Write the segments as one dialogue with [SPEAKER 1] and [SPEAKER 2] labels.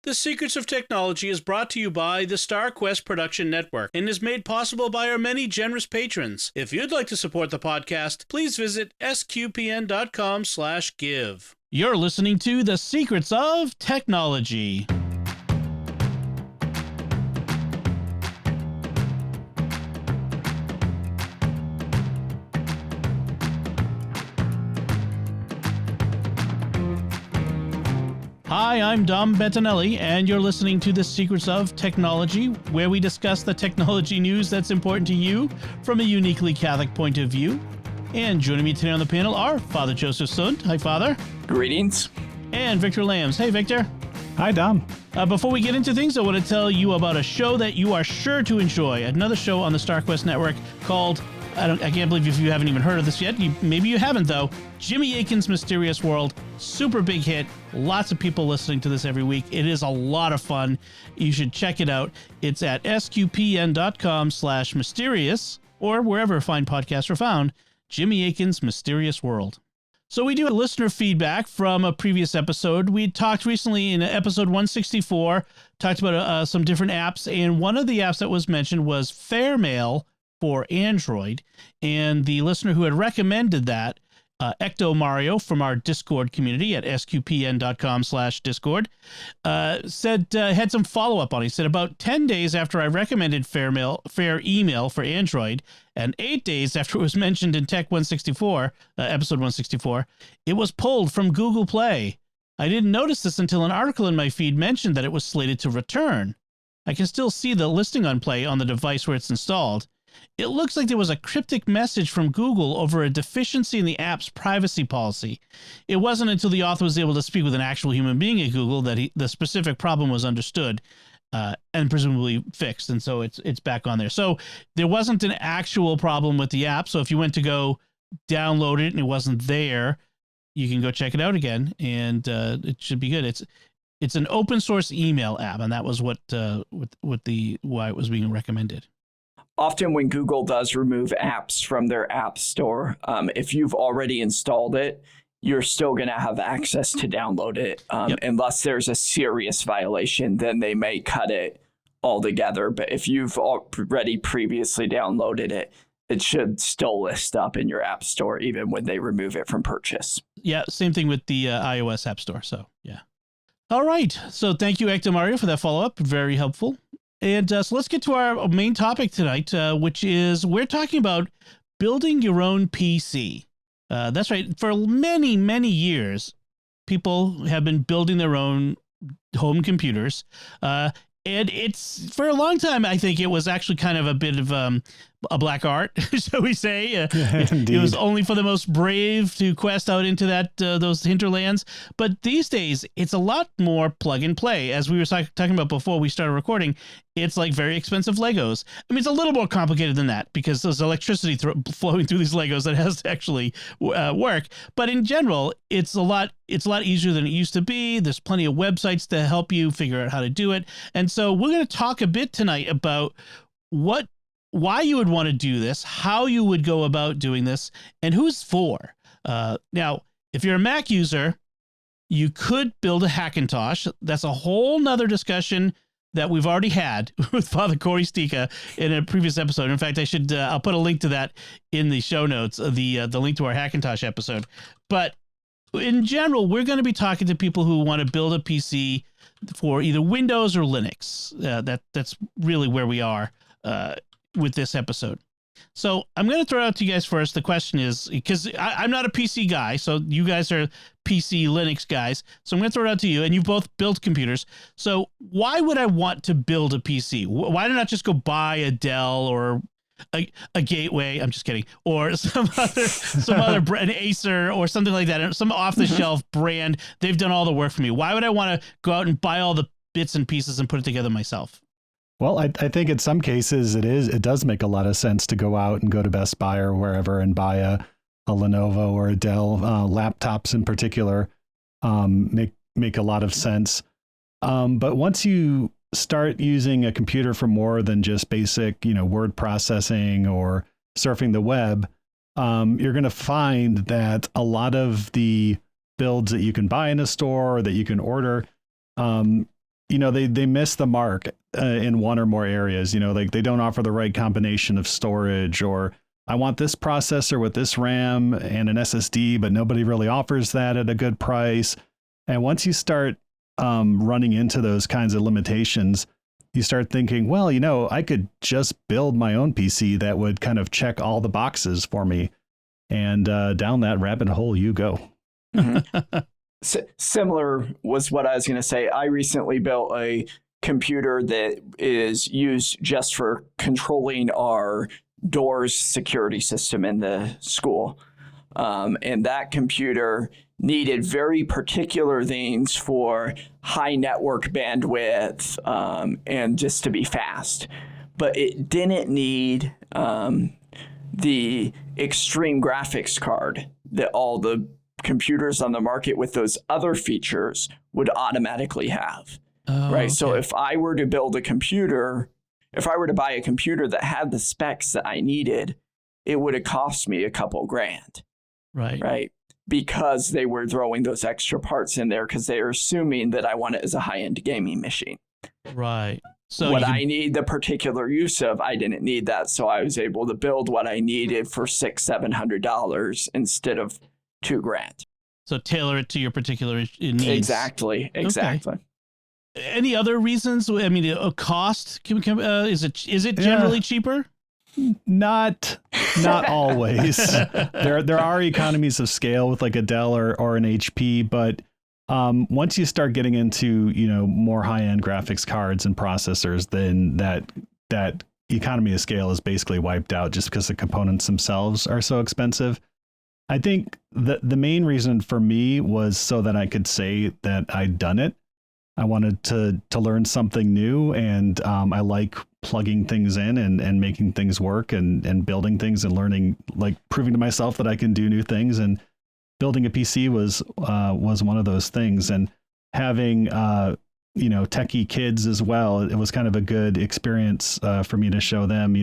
[SPEAKER 1] The Secrets of Technology is brought to you by the StarQuest Production Network and is made possible by our many generous patrons. If you'd like to support the podcast, please visit sqpn.com/give. You're listening to The Secrets of Technology. Hi, I'm Dom Bettinelli, and you're listening to The Secrets of Technology, where we discuss the technology news that's important to you from a uniquely Catholic point of view. And joining me today on the panel are Father Joseph Sund. Hi, Father.
[SPEAKER 2] Greetings.
[SPEAKER 1] And Victor Lambs. Hey, Victor.
[SPEAKER 3] Hi, Dom.
[SPEAKER 1] Before we get into things, I want to tell you about a show that you are sure to enjoy. Another show on the StarQuest Network called, I can't believe if you haven't even heard of this yet. Maybe you haven't, though. Jimmy Akin's Mysterious World. Super big hit. Lots of people listening to this every week. It is a lot of fun. You should check it out. It's at sqpn.com/mysterious or wherever fine podcasts are found. Jimmy Akin's Mysterious World. So we do a listener feedback from a previous episode. We talked recently in episode 164, talked about some different apps, and one of the apps that was mentioned was Fairmail for Android, and the listener who had recommended that, Ecto Mario from our Discord community at sqpn.com/discord, said, had some follow-up on it. He said, about 10 days after I recommended Fair Email for Android, and 8 days after it was mentioned in Tech 164, episode 164, it was pulled from Google Play. I didn't notice this until an article in my feed mentioned that it was slated to return. I can still see the listing on Play on the device where it's installed. It looks like there was a cryptic message from Google over a deficiency in the app's privacy policy. It wasn't until the author was able to speak with an actual human being at Google that the specific problem was understood and presumably fixed, and so it's back on there. So there wasn't an actual problem with the app, so if you went to go download it and it wasn't there, you can go check it out again, and it should be good. It's an open source email app, and that was why it was being recommended.
[SPEAKER 2] Often when Google does remove apps from their app store, if you've already installed it, you're still going to have access to download it. Unless there's a serious violation, then they may cut it altogether. But if you've already previously downloaded it, it should still list up in your app store, even when they remove it from purchase.
[SPEAKER 1] Yeah, same thing with the iOS app store. So, yeah. All right. So thank you, Ecto Mario, for that follow-up. Very helpful. And so let's get to our main topic tonight, which is we're talking about building your own PC. That's right. For many, many years, people have been building their own home computers. And it's for a long time, I think it was actually kind of a bit of a black art, shall we say. It was only for the most brave to quest out into those hinterlands. But these days, it's a lot more plug and play. As we were talking about before we started recording, it's like very expensive Legos. I mean, it's a little more complicated than that because there's electricity flowing through these Legos that has to actually work. But in general, it's a lot easier than it used to be. There's plenty of websites to help you figure out how to do it. And so we're going to talk a bit tonight about why you would want to do this, how you would go about doing this, and who's for. Now, if you're a Mac user, you could build a Hackintosh. That's a whole nother discussion that we've already had with Father Corey Stika in a previous episode. In fact, I'll put a link to that in the show notes, the link to our Hackintosh episode. But in general, we're going to be talking to people who want to build a PC for either Windows or Linux. That's really where we are with this episode. So I'm going to throw it out to you guys first. The question is, because I'm not a PC guy, so you guys are PC Linux guys. So I'm going to throw it out to you, and you both built computers. So why would I want to build a PC? Why not just go buy a Dell or a Gateway? I'm just kidding. Or some other brand, an Acer or something like that, some off-the-shelf brand. They've done all the work for me. Why would I want to go out and buy all the bits and pieces and put it together myself?
[SPEAKER 3] Well, I think in some cases it does make a lot of sense to go out and go to Best Buy or wherever and buy a Lenovo or a Dell. Laptops in particular make a lot of sense. But once you start using a computer for more than just basic, word processing or surfing the web, you're going to find that a lot of the builds that you can buy in a store or that you can order they miss the mark in one or more areas. Like they don't offer the right combination of storage, or I want this processor with this RAM and an SSD, but nobody really offers that at a good price. And once you start running into those kinds of limitations, you start thinking, well, I could just build my own PC that would kind of check all the boxes for me. And down that rabbit hole you go.
[SPEAKER 2] Mm-hmm. Similar was what I was going to say. I recently built a computer that is used just for controlling our doors security system in the school. And that computer needed very particular things for high network bandwidth and just to be fast. But it didn't need the extreme graphics card that all the computers on the market with those other features would automatically have. Right. Okay. So if I were to build a computer, if I were to buy a computer that had the specs that I needed, it would have cost me a couple grand.
[SPEAKER 1] Right.
[SPEAKER 2] Right. Because they were throwing those extra parts in there because they are assuming that I want it as a high-end gaming machine.
[SPEAKER 1] Right. So
[SPEAKER 2] what I need the particular use of, I didn't need that. So I was able to build what I needed for $600-700 instead of $2,000.
[SPEAKER 1] So tailor it to your particular needs.
[SPEAKER 2] Exactly. Okay.
[SPEAKER 1] Any other reasons? I mean, a cost is it generally cheaper?
[SPEAKER 3] Not always. There are economies of scale with like a Dell or an HP, but once you start getting into more high-end graphics cards and processors, then that economy of scale is basically wiped out just because the components themselves are so expensive. I think the main reason for me was so that I could say that I'd done it. I wanted to learn something new, and I like plugging things in and making things work and building things and learning, like proving to myself that I can do new things. And building a PC was one of those things. And having techie kids as well, it was kind of a good experience for me to show them,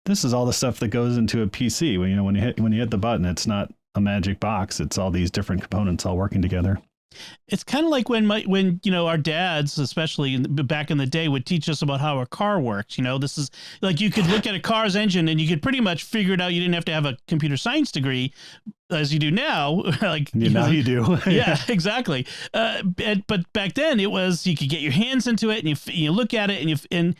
[SPEAKER 3] this is all the stuff that goes into a PC. When you hit the button, it's not a magic box. It's all these different components all working together.
[SPEAKER 1] It's kind of like when our dads, especially back in the day, would teach us about how a car works. This is like you could look at a car's engine and you could pretty much figure it out. You didn't have to have a computer science degree as you do now. Like
[SPEAKER 3] now you do.
[SPEAKER 1] Yeah, exactly. But back then it was you could get your hands into it and you look at it and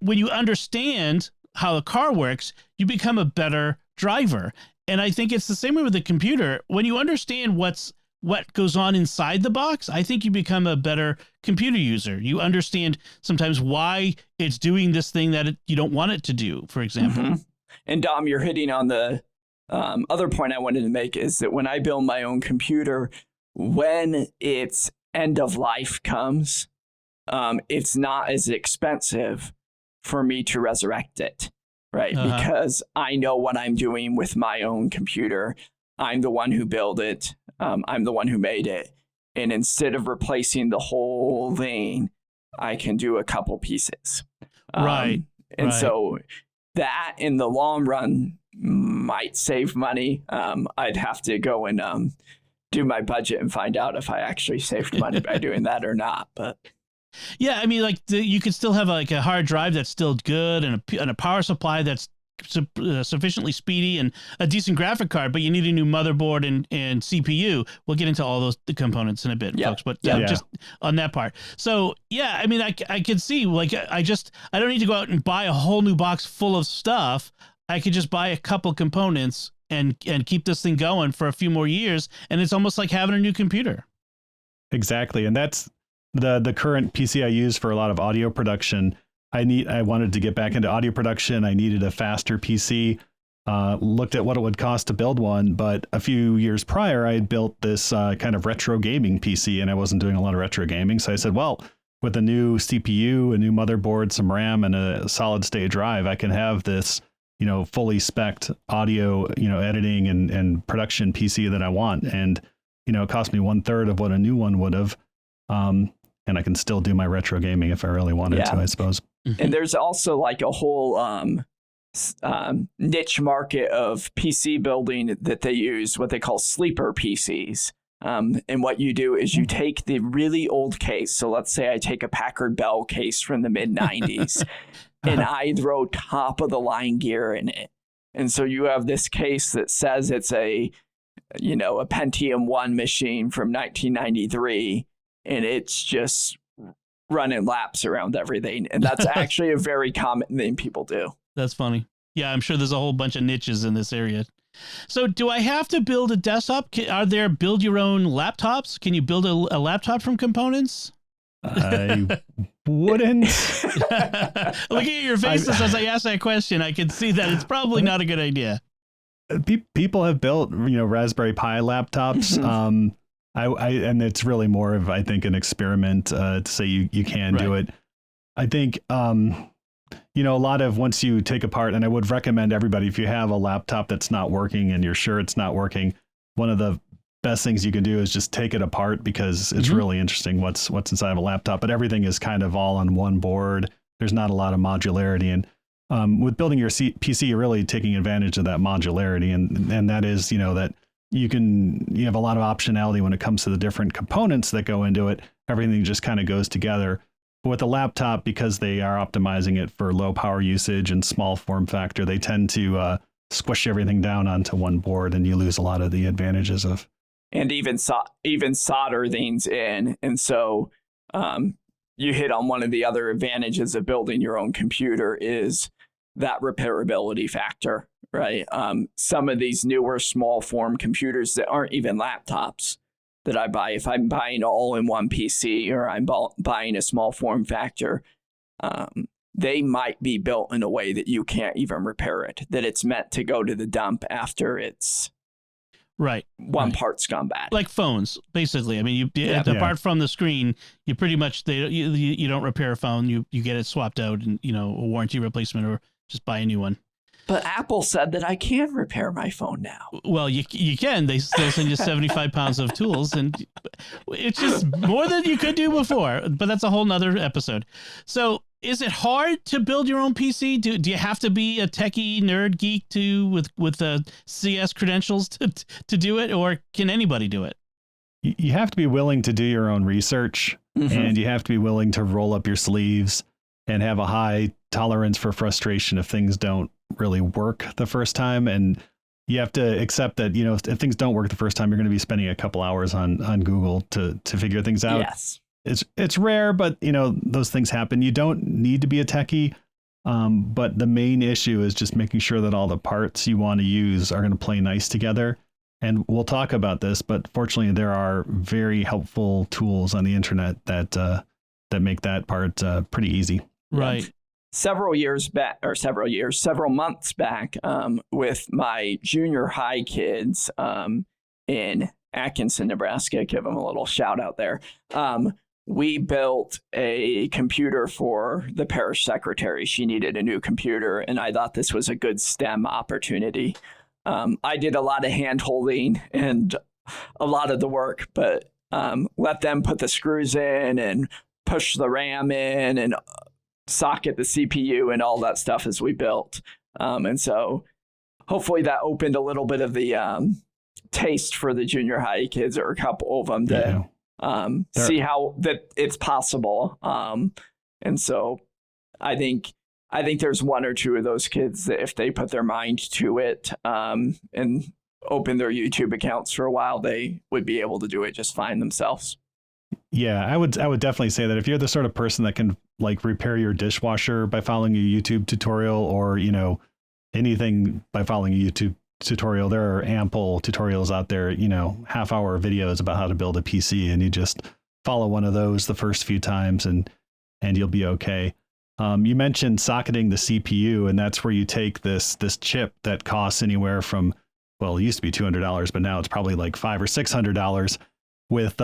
[SPEAKER 1] when you understand how a car works, you become a better driver. And I think it's the same way with the computer. When you understand what goes on inside the box, I think you become a better computer user. You understand sometimes why it's doing this thing that you don't want it to do, for example.
[SPEAKER 2] Mm-hmm. And Dom, you're hitting on the other point I wanted to make is that when I build my own computer, when its end of life comes, it's not as expensive for me to resurrect it, right? Uh-huh. Because I know what I'm doing with my own computer. I'm the one who built it. I'm the one who made it. And instead of replacing the whole thing, I can do a couple pieces.
[SPEAKER 1] Right.
[SPEAKER 2] And so that in the long run might save money. I'd have to go and do my budget and find out if I actually saved money by doing that or not. But
[SPEAKER 1] yeah, I mean, like you could still have like a hard drive that's still good and a power supply that's sufficiently speedy and a decent graphic card, but you need a new motherboard and CPU. We'll get into all those components in a bit, folks, but just on that part. So yeah, I mean, I could see like I don't need to go out and buy a whole new box full of stuff. I could just buy a couple components and keep this thing going for a few more years, and it's almost like having a new computer.
[SPEAKER 3] Exactly, and that's the current PC I use for a lot of audio production. I wanted to get back into audio production. I needed a faster PC. Looked at what it would cost to build one, but a few years prior, I had built this kind of retro gaming PC, and I wasn't doing a lot of retro gaming. So I said, well, with a new CPU, a new motherboard, some RAM, and a solid state drive, I can have this, fully spec'd audio, editing and production PC that I want. And, it cost me 1/3 of what a new one would have. And I can still do my retro gaming if I really wanted to, I suppose.
[SPEAKER 2] And there's also like a whole niche market of PC building that they use what they call sleeper PCs. And what you do is you take the really old case. So let's say I take a Packard Bell case from the mid 90s and I throw top of the line gear in it. And so you have this case that says it's a Pentium 1 machine from 1993, and it's just running laps around everything. And that's actually a very common thing people do.
[SPEAKER 1] That's funny. Yeah, I'm sure there's a whole bunch of niches in this area. So do I have to build a desktop? Are there build your own laptops? Can you build a laptop from components?
[SPEAKER 3] I wouldn't.
[SPEAKER 1] Looking at your faces as I ask that question, I can see that it's probably not a good idea.
[SPEAKER 3] People have built, Raspberry Pi laptops. And it's really more of, I think, an experiment to say you can do it. I think, a lot of once you take apart, and I would recommend everybody, if you have a laptop that's not working and you're sure it's not working, one of the best things you can do is just take it apart, because it's really interesting what's inside of a laptop. But everything is kind of all on one board. There's not a lot of modularity. And with building your PC, you're really taking advantage of that modularity. And that is, that you have a lot of optionality when it comes to the different components that go into it. Everything just kind of goes together. But with a laptop, because they are optimizing it for low power usage and small form factor, they tend to squish everything down onto one board, and you lose a lot of the advantages of.
[SPEAKER 2] And even solder things in. And so you hit on one of the other advantages of building your own computer is that repairability factor, right? Some of these newer small form computers that aren't even laptops that I buy, if I'm buying all-in-one PC or I'm buying a small form factor, they might be built in a way that you can't even repair it, that it's meant to go to the dump after it's one part's gone bad.
[SPEAKER 1] Like phones, basically. I mean, apart from the screen, you pretty much, you don't repair a phone, you get it swapped out and, a warranty replacement, or just buy a new one.
[SPEAKER 2] But Apple said that I can repair my phone now.
[SPEAKER 1] Well, you can. They still send you 75 pounds of tools, and it's just more than you could do before. But that's a whole nother episode. So is it hard to build your own PC? Do you have to be a techie nerd geek with CS credentials to do it, or can anybody do it?
[SPEAKER 3] You have to be willing to do your own research, and you have to be willing to roll up your sleeves and have a high tolerance for frustration if things don't really work the first time. And you have to accept that, if things don't work the first time, you're going to be spending a couple hours on Google to figure things out.
[SPEAKER 2] Yes.
[SPEAKER 3] It's rare, but those things happen. You don't need to be a techie. But the main issue is just making sure that all the parts you want to use are going to play nice together. And we'll talk about this, but fortunately there are very helpful tools on the internet that make that part pretty easy.
[SPEAKER 1] Right.
[SPEAKER 2] Several months back, with my junior high kids in Atkinson, Nebraska, give them a little shout out there. We built a computer for the parish secretary. She needed a new computer, and I thought this was a good STEM opportunity. I did a lot of hand holding and a lot of the work, but let them put the screws in and push the RAM in and socket the CPU and all that stuff as we built. And so hopefully that opened a little bit of the taste for the junior high kids, or a couple of them, to see how that it's possible. And so I think there's one or two of those kids that if they put their mind to it and open their YouTube accounts for a while, they would be able to do it just fine themselves.
[SPEAKER 3] Yeah, I would definitely say that if you're the sort of person that can repair your dishwasher by following a YouTube tutorial, or, anything by following a YouTube tutorial, there are ample tutorials out there, half-hour videos about how to build a PC, and you just follow one of those the first few times and you'll be okay. You mentioned socketing the CPU, and that's where you take this chip that costs anywhere from, well, it used to be $200, but now it's probably like $500 or $600, with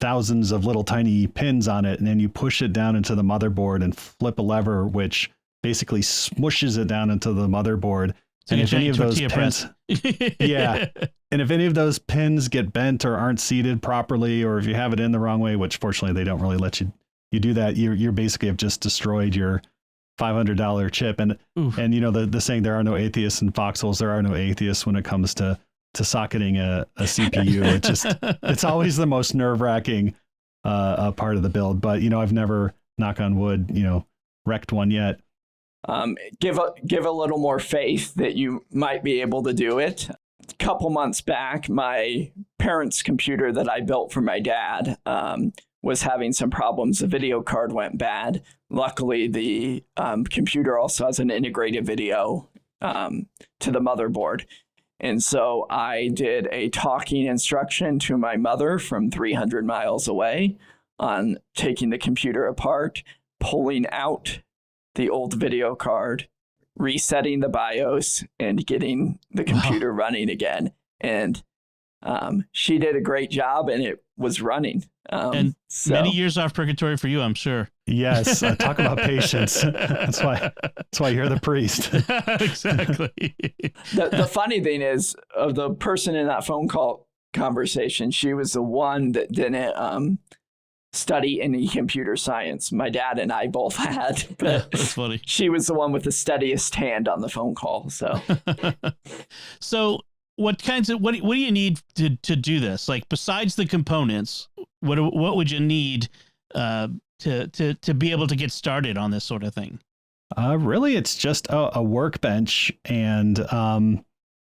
[SPEAKER 3] thousands of little tiny pins on it, and then you push it down into the motherboard and flip a lever, which basically smushes it down into the motherboard.
[SPEAKER 1] So
[SPEAKER 3] and if any of those pins, and if any of those pins get bent or aren't seated properly, or if you have it in the wrong way, which fortunately they don't really let you do that, you're basically have just destroyed your $500 chip. And the saying, there are no atheists in foxholes, there are no atheists when it comes to socketing a CPU. It's always the most nerve-wracking part of the build. But, I've never, knock on wood, wrecked one yet.
[SPEAKER 2] Give a little more faith that you might be able to do it. A couple months back, my parents' computer that I built for my dad was having some problems. The video card went bad. Luckily, the computer also has an integrated video to the motherboard. And so I did a talking instruction to my mother from 300 miles away on taking the computer apart, pulling out the old video card, resetting the BIOS, and getting the computer running again. And she did a great job, and it was running.
[SPEAKER 1] And many years off purgatory for you, I'm sure.
[SPEAKER 3] Yes, talk about patience. That's why you're the priest.
[SPEAKER 1] Exactly.
[SPEAKER 2] The funny thing is, of the person in that phone call conversation, she was the one that didn't study any computer science. My dad and I both had, but
[SPEAKER 1] that's funny.
[SPEAKER 2] She was the one with the steadiest hand on the phone call.
[SPEAKER 1] So what do you need to do this? Like, besides the components, what would you need to be able to get started on this sort of thing?
[SPEAKER 3] Really, it's just a workbench and a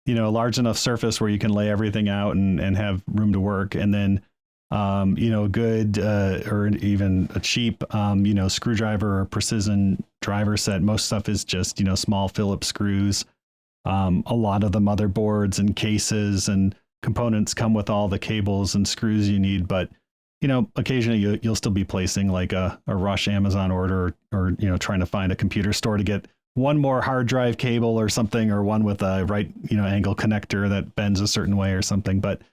[SPEAKER 3] large enough surface where you can lay everything out and have room to work, and then good or even a cheap screwdriver or precision driver set. Most stuff is just small Phillips screws. A lot of the motherboards and cases and components come with all the cables and screws you need, but occasionally you'll still be placing like a rush Amazon order or trying to find a computer store to get one more hard drive cable or something, or one with a right angle connector that bends a certain way or something. But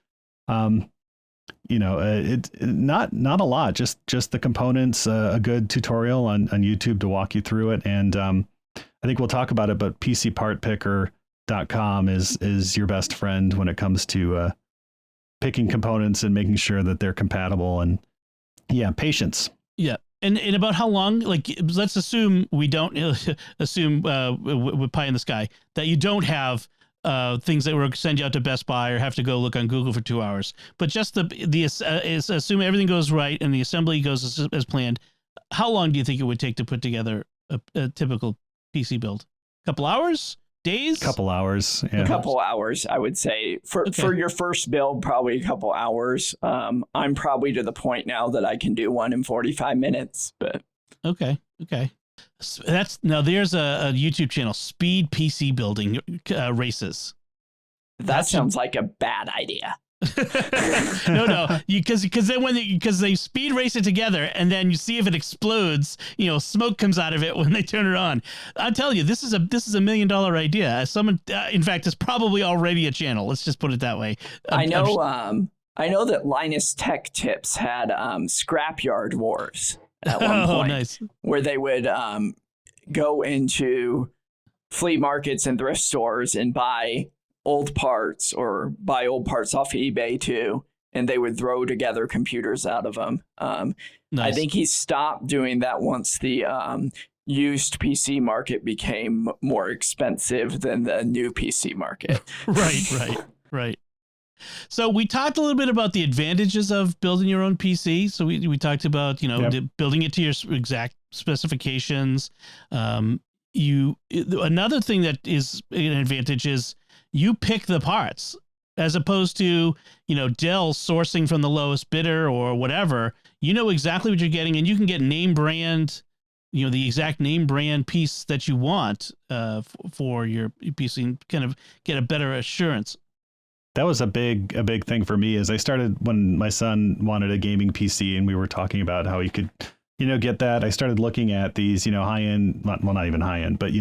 [SPEAKER 3] it's not a lot, just the components, a good tutorial on YouTube to walk you through it. And I think we'll talk about it, but PCPartPicker.com is your best friend when it comes to picking components and making sure that they're compatible. And patience. Yeah.
[SPEAKER 1] And about how long, like, let's assume we don't assume with pie in the sky that you don't have things that will send you out to Best Buy or have to go look on Google for 2 hours, but just assume everything goes right and the assembly goes as planned. How long do you think it would take to put together a typical PC build? A couple hours? Days?
[SPEAKER 3] Couple hours. Yeah.
[SPEAKER 2] A couple hours, I would say. For your first build, probably a couple hours. I'm probably to the point now that I can do one in 45 minutes. But
[SPEAKER 1] okay. There's a YouTube channel, Speed PC Building Races.
[SPEAKER 2] That sounds like a bad idea.
[SPEAKER 1] No, because they speed race it together, and then you see if it explodes. Smoke comes out of it when they turn it on. I tell you, this is a $1 million idea. Someone, in fact, it's probably already a channel. Let's just put it that way.
[SPEAKER 2] I know that Linus Tech Tips had Scrapyard Wars at one point,
[SPEAKER 1] nice.
[SPEAKER 2] Where they would go into flea markets and thrift stores and buy old parts, or buy old parts off eBay too, and they would throw together computers out of them. Nice. I think he stopped doing that once the used PC market became more expensive than the new PC market.
[SPEAKER 1] Right. So we talked a little bit about the advantages of building your own PC. So we talked about building it to your exact specifications. Another thing that is an advantage is you pick the parts, as opposed to, Dell sourcing from the lowest bidder or whatever. You know exactly what you're getting, and you can get name brand, the exact name brand piece that you want for your PC, and kind of get a better assurance.
[SPEAKER 3] That was a big thing for me. As I started, when my son wanted a gaming PC and we were talking about how he could, get that, I started looking at these, high end, not even high end, but,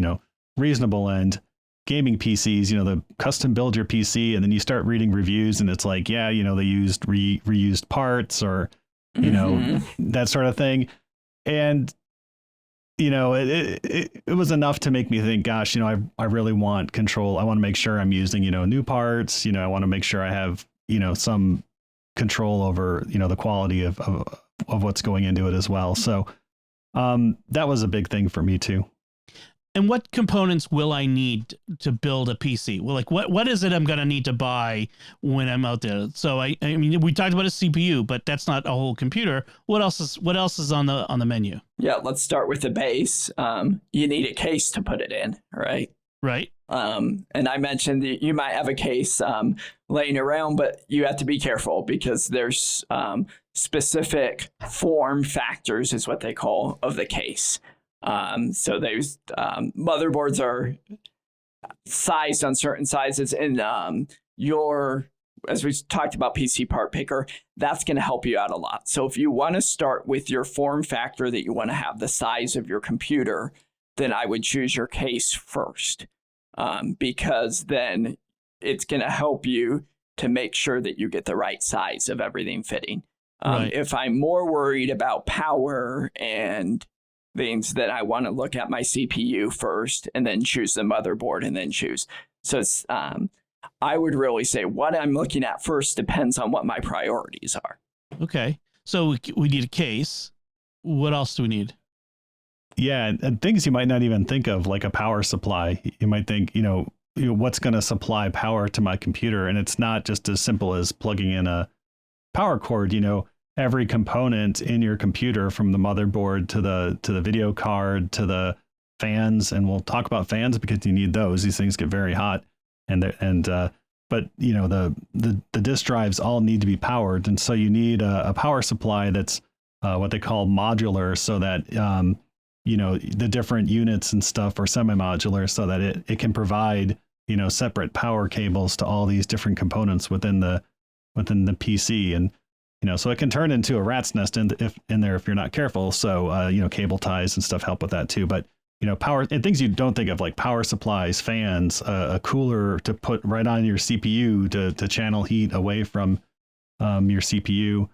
[SPEAKER 3] reasonable end gaming PCs, the custom build your PC, and then you start reading reviews and it's like, they used reused parts or, that sort of thing. And, it was enough to make me think, gosh, I really want control. I want to make sure I'm using, new parts, I want to make sure I have, some control over, the quality of what's going into it as well. So, that was a big thing for me too.
[SPEAKER 1] And what components will I need to build a PC? Well, like what is it I'm going to need to buy when I'm out there? So I mean, we talked about a CPU, but that's not a whole computer. What else is on the menu?
[SPEAKER 2] Yeah, let's start with the base. You need a case to put it in, right?
[SPEAKER 1] Right.
[SPEAKER 2] And I mentioned that you might have a case laying around, but you have to be careful because there's specific form factors, is what they call, of the case. So there's motherboards are sized on certain sizes, and as we talked about PC Part Picker, that's going to help you out a lot. So if you want to start with your form factor that you want to have the size of your computer, then I would choose your case first, because then it's going to help you to make sure that you get the right size of everything fitting.
[SPEAKER 1] Right.
[SPEAKER 2] If I'm more worried about power and things, then I want to look at my CPU first and then choose the motherboard and then choose. So it's, I would really say what I'm looking at first depends on what my priorities are.
[SPEAKER 1] Okay. So we need a case. What else do we need?
[SPEAKER 3] Yeah, and things you might not even think of, like a power supply. You might think, what's going to supply power to my computer? And it's not just as simple as plugging in a power cord. Every component in your computer, from the motherboard to the video card to the fans, and we'll talk about fans because you need those. These things get very hot, but the disk drives all need to be powered, and so you need a power supply that's what they call modular, so that the different units and stuff are semi-modular, so that it can provide separate power cables to all these different components within the PC. And so it can turn into a rat's nest in there if you're not careful. So, cable ties and stuff help with that too. But, power and things you don't think of, like power supplies, fans, a cooler to put right on your CPU to channel heat away from your CPU.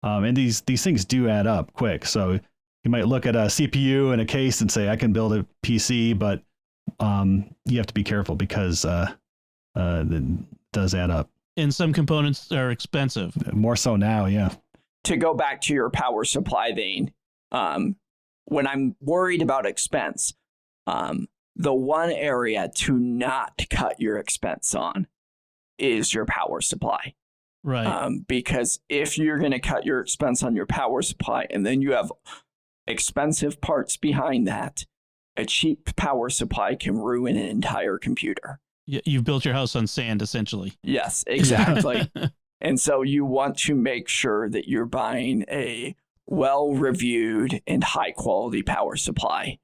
[SPEAKER 3] And these things do add up quick. So you might look at a CPU and a case and say, I can build a PC, but you have to be careful because it does add up.
[SPEAKER 1] And some components are expensive.
[SPEAKER 3] More so now, yeah.
[SPEAKER 2] To go back to your power supply vein, when I'm worried about expense, the one area to not cut your expense on is your power supply.
[SPEAKER 1] Right.
[SPEAKER 2] Because if you're going to cut your expense on your power supply and then you have expensive parts behind that, a cheap power supply can ruin an entire computer.
[SPEAKER 1] You've built your house on sand, essentially.
[SPEAKER 2] Yes, exactly. And so you want to make sure that you're buying a well-reviewed and high-quality power supply.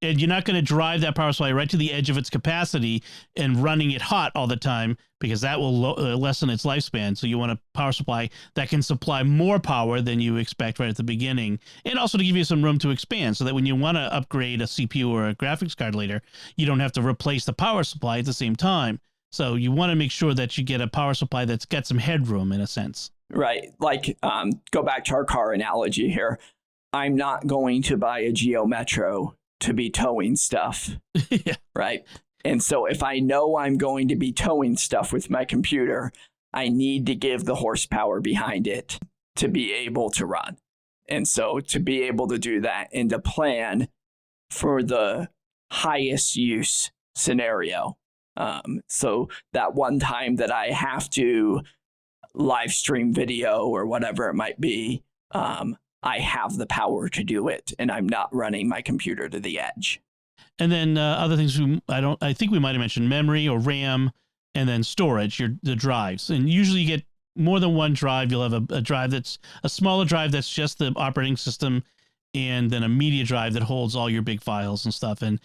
[SPEAKER 1] And you're not going to drive that power supply right to the edge of its capacity and running it hot all the time, because that will lessen its lifespan. So you want a power supply that can supply more power than you expect right at the beginning, and also to give you some room to expand, so that when you want to upgrade a CPU or a graphics card later, you don't have to replace the power supply at the same time. So you want to make sure that you get a power supply that's got some headroom, in a sense.
[SPEAKER 2] Right. Like, go back to our car analogy here. I'm not going to buy a Geo Metro to be towing stuff.
[SPEAKER 1] Yeah.
[SPEAKER 2] Right. And so if I know I'm going to be towing stuff with my computer, I need to give the horsepower behind it to be able to run. And so to be able to do that and to plan for the highest use scenario. So that one time that I have to live stream video or whatever it might be, I have the power to do it, and I'm not running my computer to the edge.
[SPEAKER 1] And then other things I think we might have mentioned memory or RAM, and then storage, the drives. And usually you get more than one drive. You'll have a drive that's a smaller drive that's just the operating system, and then a media drive that holds all your big files and stuff. And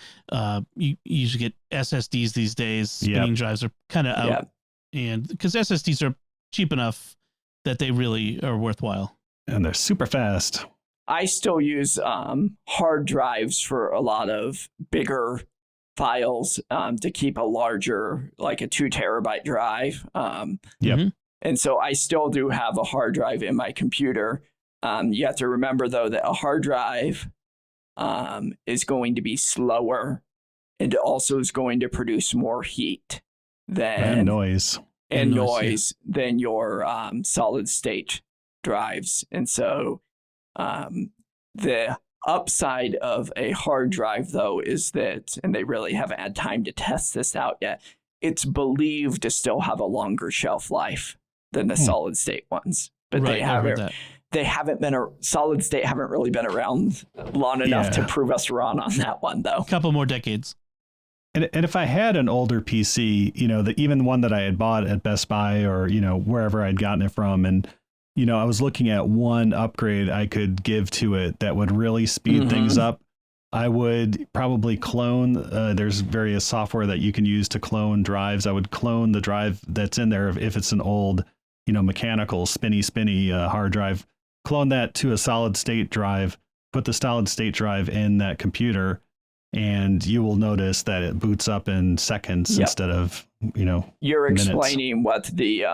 [SPEAKER 1] you usually get SSDs these days. Spinning drives are kind of out. Yep. And because SSDs are cheap enough that they really are worthwhile.
[SPEAKER 3] And they're super fast.
[SPEAKER 2] I still use hard drives for a lot of bigger files to keep a larger, like a 2 terabyte drive.
[SPEAKER 3] Yep.
[SPEAKER 2] And so I still do have a hard drive in my computer. You have to remember, though, that a hard drive is going to be slower and also is going to produce more heat than
[SPEAKER 3] noise
[SPEAKER 2] than your solid state drives. And so the upside of a hard drive, though, is that, and they really haven't had time to test this out yet, it's believed to still have a longer shelf life than the solid state ones. But they haven't been solid state haven't really been around long enough to prove us wrong on that one, though.
[SPEAKER 1] A couple more decades.
[SPEAKER 3] And if I had an older PC, even one that I had bought at Best Buy or, wherever I'd gotten it from, and, I was looking at one upgrade I could give to it that would really speed things up, I would probably clone. There's various software that you can use to clone drives. I would clone the drive that's in there if it's an old, mechanical spinny hard drive. Clone that to a solid state drive, put the solid state drive in that computer, and you will notice that it boots up in seconds instead of,
[SPEAKER 2] You're
[SPEAKER 3] minutes.
[SPEAKER 2] Explaining what the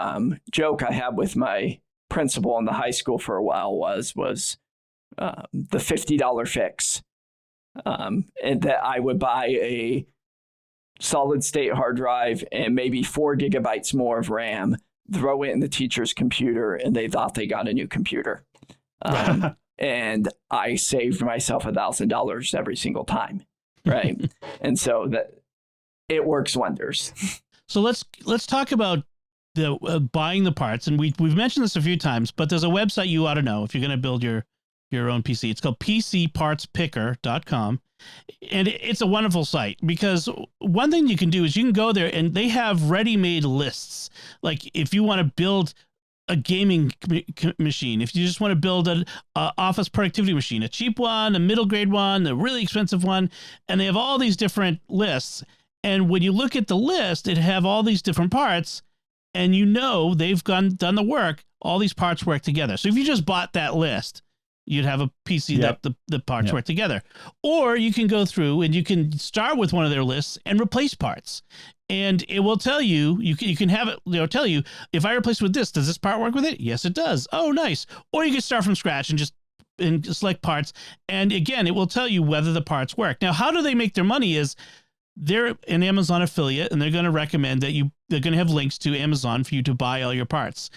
[SPEAKER 2] joke I had with my principal in the high school for a while was the $50 fix. And that I would buy a solid state hard drive and maybe 4 gigabytes more of RAM, throw it in the teacher's computer, and they thought they got a new computer. And I saved myself $1,000 every single time. Right. And so that it works wonders.
[SPEAKER 1] So let's talk about the buying the parts. And we've mentioned this a few times, but there's a website you ought to know if you're going to build your own PC. It's called PCPartsPicker.com. And it's a wonderful site because one thing you can do is you can go there and they have ready-made lists. Like if you want to build a gaming machine, if you just want to build an office productivity machine, a cheap one, a middle grade one, a really expensive one, and they have all these different lists. And when you look at the list, it have all these different parts, and they've done the work. All these parts work together. So if you just bought that list, you'd have a PC that the parts work together. Or you can go through and you can start with one of their lists and replace parts. And it will tell you, you can have it, tell you, if I replace with this, does this part work with it? Yes, it does. Oh, nice. Or you can start from scratch and just select parts. And again, it will tell you whether the parts work. Now, how do they make their money is they're an Amazon affiliate and they're going to recommend that they're going to have links to Amazon for you to buy all your parts,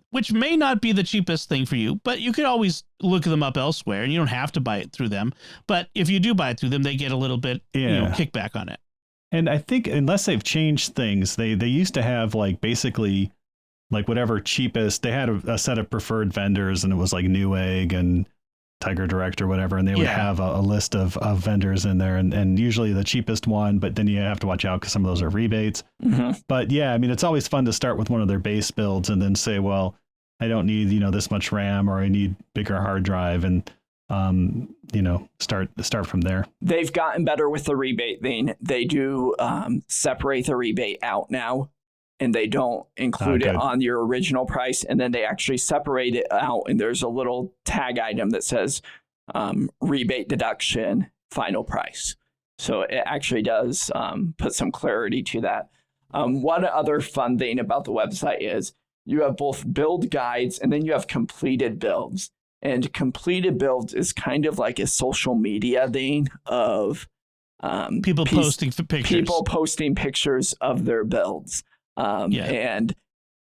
[SPEAKER 1] which may not be the cheapest thing for you, but you could always look them up elsewhere and you don't have to buy it through them. But if you do buy it through them, they get a little bit kickback on it.
[SPEAKER 3] And I think unless they've changed things, they used to have basically whatever cheapest, they had a set of preferred vendors and it was like Newegg and Tiger Direct or whatever. And they would have a list of vendors in there and usually the cheapest one, but then you have to watch out because some of those are rebates. But it's always fun to start with one of their base builds and then say, well, I don't need, this much RAM or I need bigger hard drive and, start from there.
[SPEAKER 2] They've gotten better with the rebate thing. They do separate the rebate out now, and they don't include it on your original price. And then they actually separate it out, and there's a little tag item that says rebate deduction, final price. So it actually does put some clarity to that. One other fun thing about the website is you have both build guides and then you have completed builds. And completed builds is kind of like a social media thing of
[SPEAKER 1] people posting pictures.
[SPEAKER 2] People posting pictures of their builds. And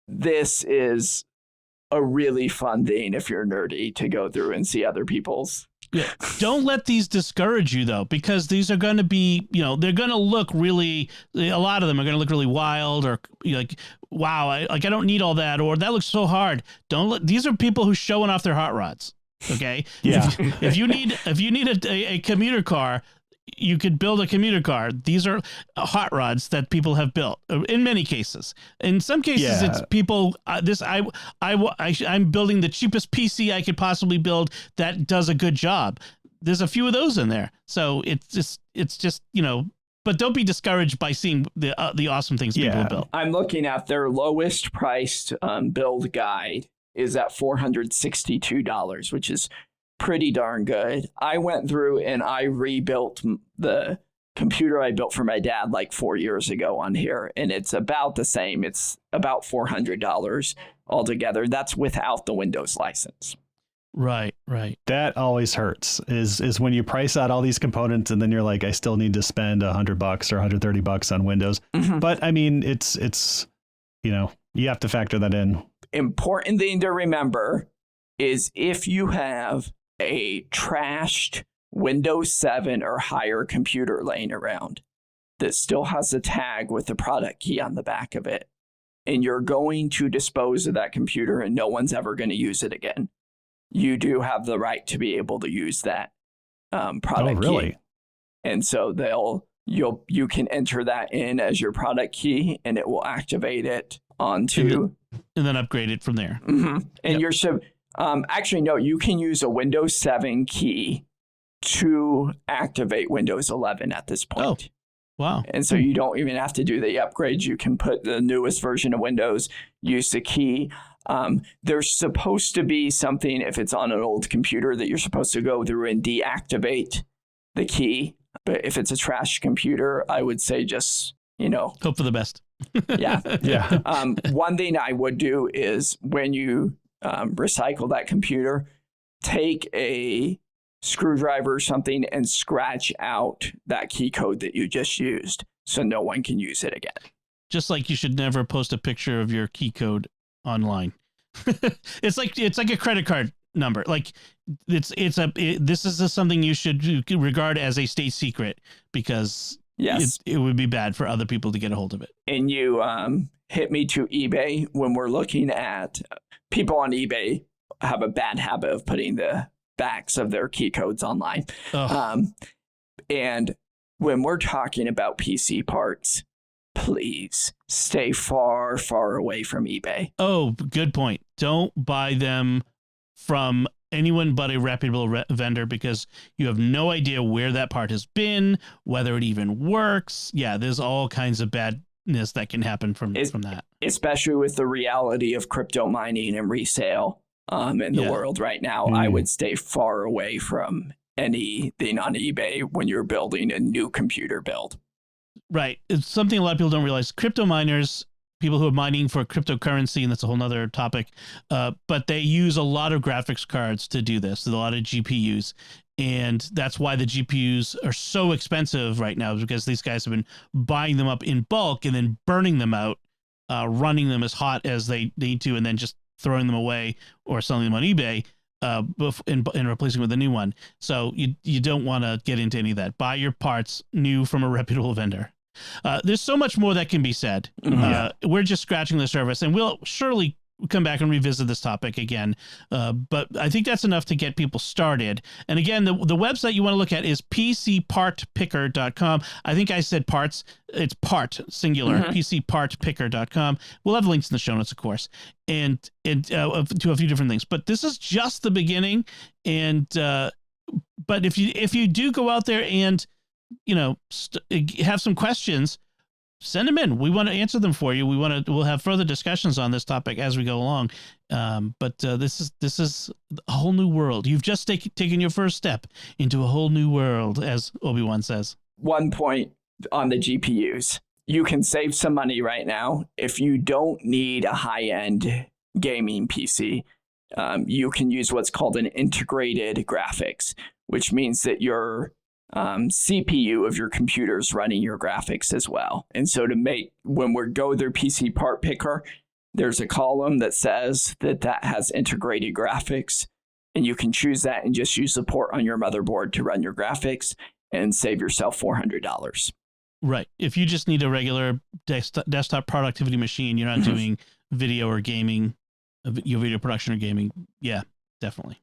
[SPEAKER 2] this is a really fun thing if you're nerdy to go through and see other people's.
[SPEAKER 1] Yeah. Don't let these discourage you, though, because these are going to be, they're going to look really, a lot of them are going to look really wild or like, wow, I don't need all that, or that looks so hard. These are people who's showing off their hot rods. Okay.
[SPEAKER 3] Yeah.
[SPEAKER 1] If you need a commuter car, you could build a commuter car. These are hot rods that people have built in many cases. In some cases, it's people. I'm building the cheapest PC I could possibly build that does a good job. There's a few of those in there, so it's just But don't be discouraged by seeing the awesome things people have built.
[SPEAKER 2] I'm looking at their lowest priced build guide is at $462, which is pretty darn good. I went through and I rebuilt the computer I built for my dad like 4 years ago on here, and it's about the same. It's about $400 altogether. That's without the Windows license.
[SPEAKER 1] Right.
[SPEAKER 3] That always hurts is when you price out all these components and then you're like, I still need to spend $100 or $130 on Windows. But I mean, it's you have to factor that in.
[SPEAKER 2] Important thing to remember is if you have a trashed Windows 7 or higher computer laying around that still has a tag with the product key on the back of it, and you're going to dispose of that computer and no one's ever going to use it again, you do have the right to be able to use that product key. And so you can enter that in as your product key, and it will activate it onto,
[SPEAKER 1] and then upgrade it from there.
[SPEAKER 2] Mm-hmm. And you're actually, no, you can use a Windows 7 key to activate Windows 11 at this point.
[SPEAKER 1] Oh, wow.
[SPEAKER 2] And so you don't even have to do the upgrades. You can put the newest version of Windows, use the key. There's supposed to be something, if it's on an old computer, that you're supposed to go through and deactivate the key. But if it's a trash computer, I would say just,
[SPEAKER 1] hope for the best.
[SPEAKER 2] Yeah.
[SPEAKER 3] Yeah.
[SPEAKER 2] One thing I would do is when you recycle that computer, take a screwdriver or something and scratch out that key code that you just used so no one can use it again.
[SPEAKER 1] Just like you should never post a picture of your key code online. It's like a credit card number. Like this is something you should regard as a state secret, because
[SPEAKER 2] yes,
[SPEAKER 1] it would be bad for other people to get a hold of it.
[SPEAKER 2] And you hit me to eBay when we're looking at people on eBay have a bad habit of putting the backs of their key codes online. And when we're talking about PC parts, please stay far, far away from eBay.
[SPEAKER 1] Oh, good point. Don't buy them from anyone but a reputable vendor, because you have no idea where that part has been, whether it even works. Yeah, there's all kinds of badness that can happen from that. Especially
[SPEAKER 2] with the reality of crypto mining and resale in the world right now. I would stay far away from anything on eBay when you're building a new computer build.
[SPEAKER 1] Right. It's something a lot of people don't realize. Crypto miners, people who are mining for cryptocurrency, and that's a whole nother topic, but they use a lot of graphics cards to do this. There's a lot of GPUs. And that's why the GPUs are so expensive right now, because these guys have been buying them up in bulk and then burning them out, running them as hot as they need to, and then just throwing them away or selling them on eBay and replacing with a new one. So you don't want to get into any of that. Buy your parts new from a reputable vendor. There's so much more that can be said. We're just scratching the surface, and we'll surely come back and revisit this topic again. But I think that's enough to get people started. And again, the website you want to look at is pcpartpicker.com. I think I said parts. It's part, singular, pcpartpicker.com. We'll have links in the show notes, of course, and to a few different things. But this is just the beginning. And but if you do go out there and have some questions, send them in. We want to answer them for you. We'll have further discussions on this topic as we go along. But this is a whole new world. You've just taken your first step into a whole new world, as Obi-Wan says.
[SPEAKER 2] One point on the GPUs. You can save some money right now. If you don't need a high-end gaming PC, you can use what's called an integrated graphics, which means that your CPU of your computer is running your graphics as well. And so when we go through PC Part Picker, there's a column that says that has integrated graphics, and you can choose that and just use the port on your motherboard to run your graphics and save yourself $400.
[SPEAKER 1] Right. If you just need a regular desktop productivity machine, you're not doing video or gaming, video production or gaming. Yeah, definitely.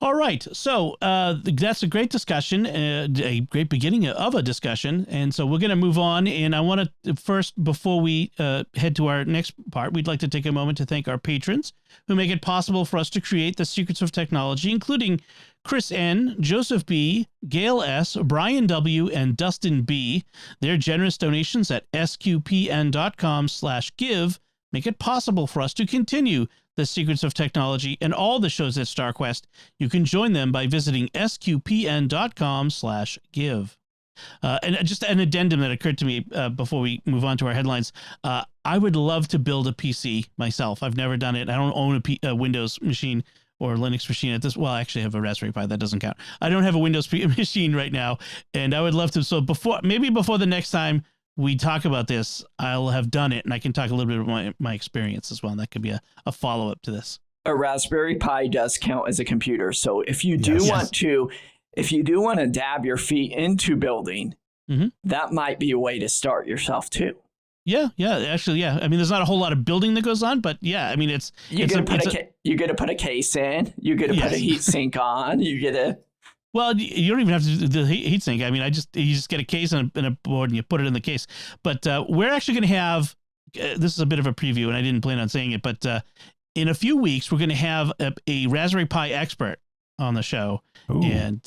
[SPEAKER 1] All right. So that's a great discussion, a great beginning of a discussion. And so we're going to move on. And I want to first, before we head to our next part, we'd like to take a moment to thank our patrons who make it possible for us to create the Secrets of Technology, including Chris N., Joseph B., Gail S., Brian W., and Dustin B. Their generous donations at sqpn.com/give make it possible for us to continue the Secrets of Technology and all the shows at StarQuest. You can join them by visiting sqpn.com/give. And just an addendum that occurred to me before we move on to our headlines. I would love to build a PC myself. I've never done it. I don't own a Windows machine or Linux machine at this. Well, I actually have a Raspberry Pi. That doesn't count. I don't have a Windows machine right now, and I would love to. So before the next time we talk about this, I'll have done it, and I can talk a little bit about my experience as well. And that could be a follow-up to this.
[SPEAKER 2] A Raspberry Pi does count as a computer. So if you do want to if you do want to dab your feet into building,
[SPEAKER 1] Mhm.
[SPEAKER 2] that might be a way to start yourself too.
[SPEAKER 1] Yeah, actually, yeah. I mean, there's not a whole lot of building that goes on, but yeah, I mean,
[SPEAKER 2] you get to put a case in, you get to put a heat sink on, you get to.
[SPEAKER 1] Well, you don't even have to do the heat sink. I mean, you just get a case and a board and you put it in the case. But we're actually going to have, this is a bit of a preview and I didn't plan on saying it, but in a few weeks, we're going to have a Raspberry Pi expert on the show. Ooh. And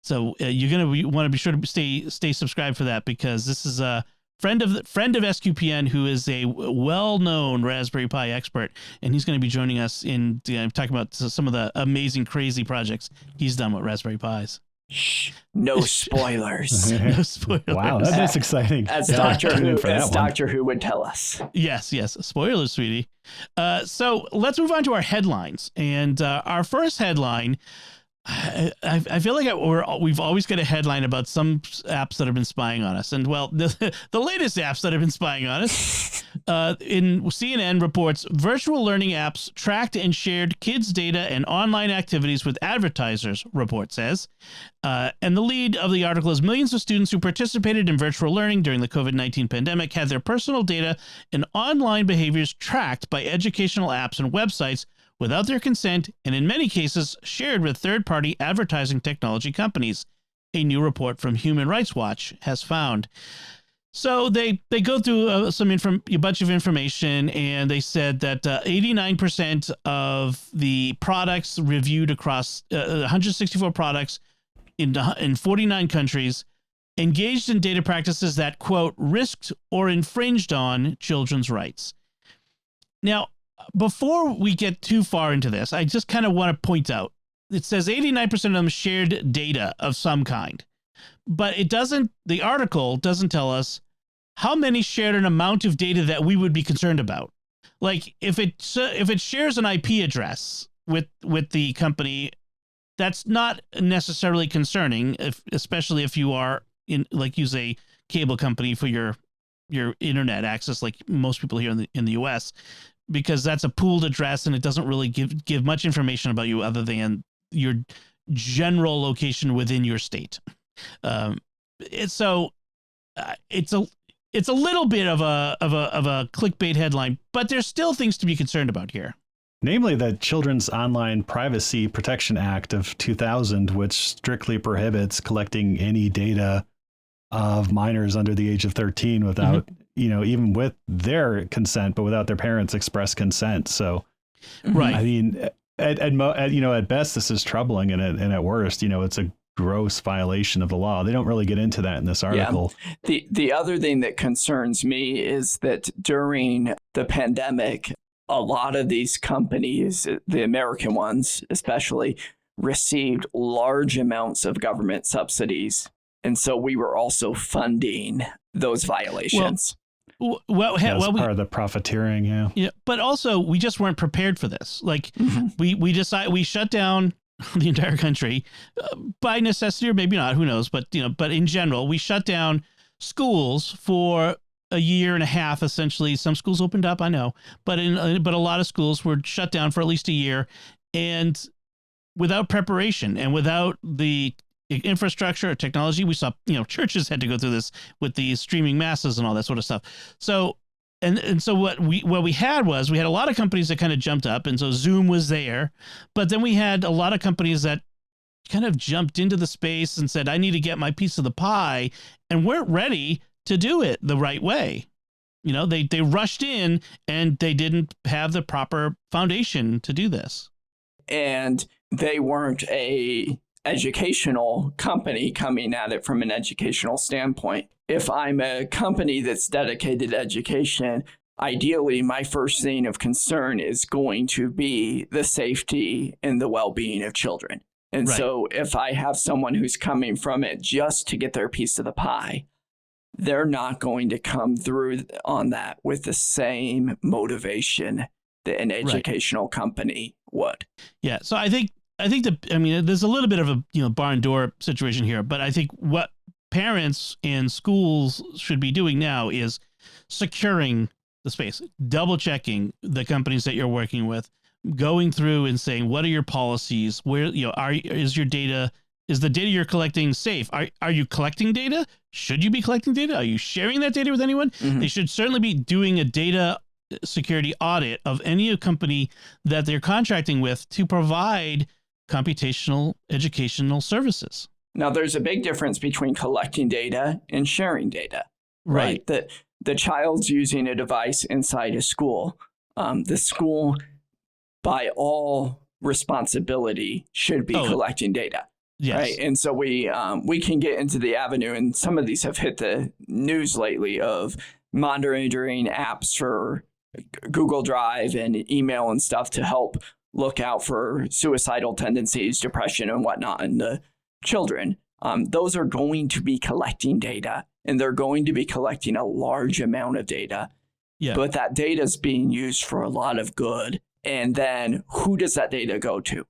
[SPEAKER 1] so you're going to want to be sure to stay subscribed for that, because this is a friend of SQPN who is a well-known Raspberry Pi expert, and he's going to be joining us in talking about some of the amazing, crazy projects he's done with Raspberry Pis.
[SPEAKER 2] Shh, no spoilers.
[SPEAKER 1] No spoilers.
[SPEAKER 3] Wow, that's exciting.
[SPEAKER 2] As Doctor Who would tell us.
[SPEAKER 1] Yes. Spoilers, sweetie. So let's move on to our headlines. And our first headline, I feel like we've always got a headline about some apps that have been spying on us. And well, the latest apps that have been spying on us, in CNN reports virtual learning apps tracked and shared kids' data and online activities with advertisers, report says. And the lead of the article is millions of students who participated in virtual learning during the COVID-19 pandemic had their personal data and online behaviors tracked by educational apps and websites without their consent, and in many cases shared with third-party advertising technology companies, a new report from Human Rights Watch has found. So they go through a bunch of information, and they said that 89% of the products reviewed across 164 products in 49 countries engaged in data practices that, quote, risked or infringed on children's rights. Now, before we get too far into this, I just kind of want to point out, it says 89% of them shared data of some kind, but the article doesn't tell us how many shared an amount of data that we would be concerned about. Like if it shares an IP address with the company, that's not necessarily concerning, especially if you are use a cable company for your internet access, like most people here in the US. Because that's a pooled address and it doesn't really give much information about you other than your general location within your state. It's a little bit of a clickbait headline, but there's still things to be concerned about here.
[SPEAKER 3] Namely, the Children's Online Privacy Protection Act of 2000, which strictly prohibits collecting any data of minors under the age of 13 without, even with their consent, but without their parents' express consent. So,
[SPEAKER 1] right.
[SPEAKER 3] I mean, at best, this is troubling, and at worst, it's a gross violation of the law. They don't really get into that in this article.
[SPEAKER 2] Yeah. The other thing that concerns me is that during the pandemic, a lot of these companies, the American ones especially, received large amounts of government subsidies. And so we were also funding those violations.
[SPEAKER 3] Part of the profiteering, yeah.
[SPEAKER 1] Yeah, but also we just weren't prepared for this. Like we shut down the entire country by necessity, or maybe not, who knows? But but in general, we shut down schools for a year and a half. Essentially, some schools opened up, I know, but a lot of schools were shut down for at least a year, and without preparation and without the infrastructure or technology. We saw, churches had to go through this with the streaming masses and all that sort of stuff. So, and so what we had a lot of companies that kind of jumped up, and so Zoom was there, but then we had a lot of companies that kind of jumped into the space and said, I need to get my piece of the pie, and weren't ready to do it the right way. They rushed in and they didn't have the proper foundation to do this. And
[SPEAKER 2] they weren't a educational company coming at it from an educational standpoint. If I'm a company that's dedicated to education, ideally my first thing of concern is going to be the safety and the well-being of children. And right. So if I have someone who's coming from it just to get their piece of the pie, they're not going to come through on that with the same motivation that an educational company would.
[SPEAKER 1] Yeah. So I think there's a little bit of a barn door situation here, but I think what parents and schools should be doing now is securing the space, double checking the companies that you're working with, going through and saying, what are your policies? Where is your data Is the data you're collecting safe? Are you collecting data? Should you be collecting data? Are you sharing that data with anyone? They should certainly be doing a data security audit of any company that they're contracting with to provide computational educational services.
[SPEAKER 2] Now, there's a big difference between collecting data and sharing data, right? The child's using a device inside a school. The school, by all responsibility, should be collecting data.
[SPEAKER 1] Yes.
[SPEAKER 2] Right. And so we can get into the avenue, and some of these have hit the news lately, of monitoring apps for Google Drive and email and stuff to help look out for suicidal tendencies, depression, and whatnot in the children. Those are going to be collecting data, and they're going to be collecting a large amount of data.
[SPEAKER 1] Yeah.
[SPEAKER 2] But that data is being used for a lot of good. And then who does that data go to?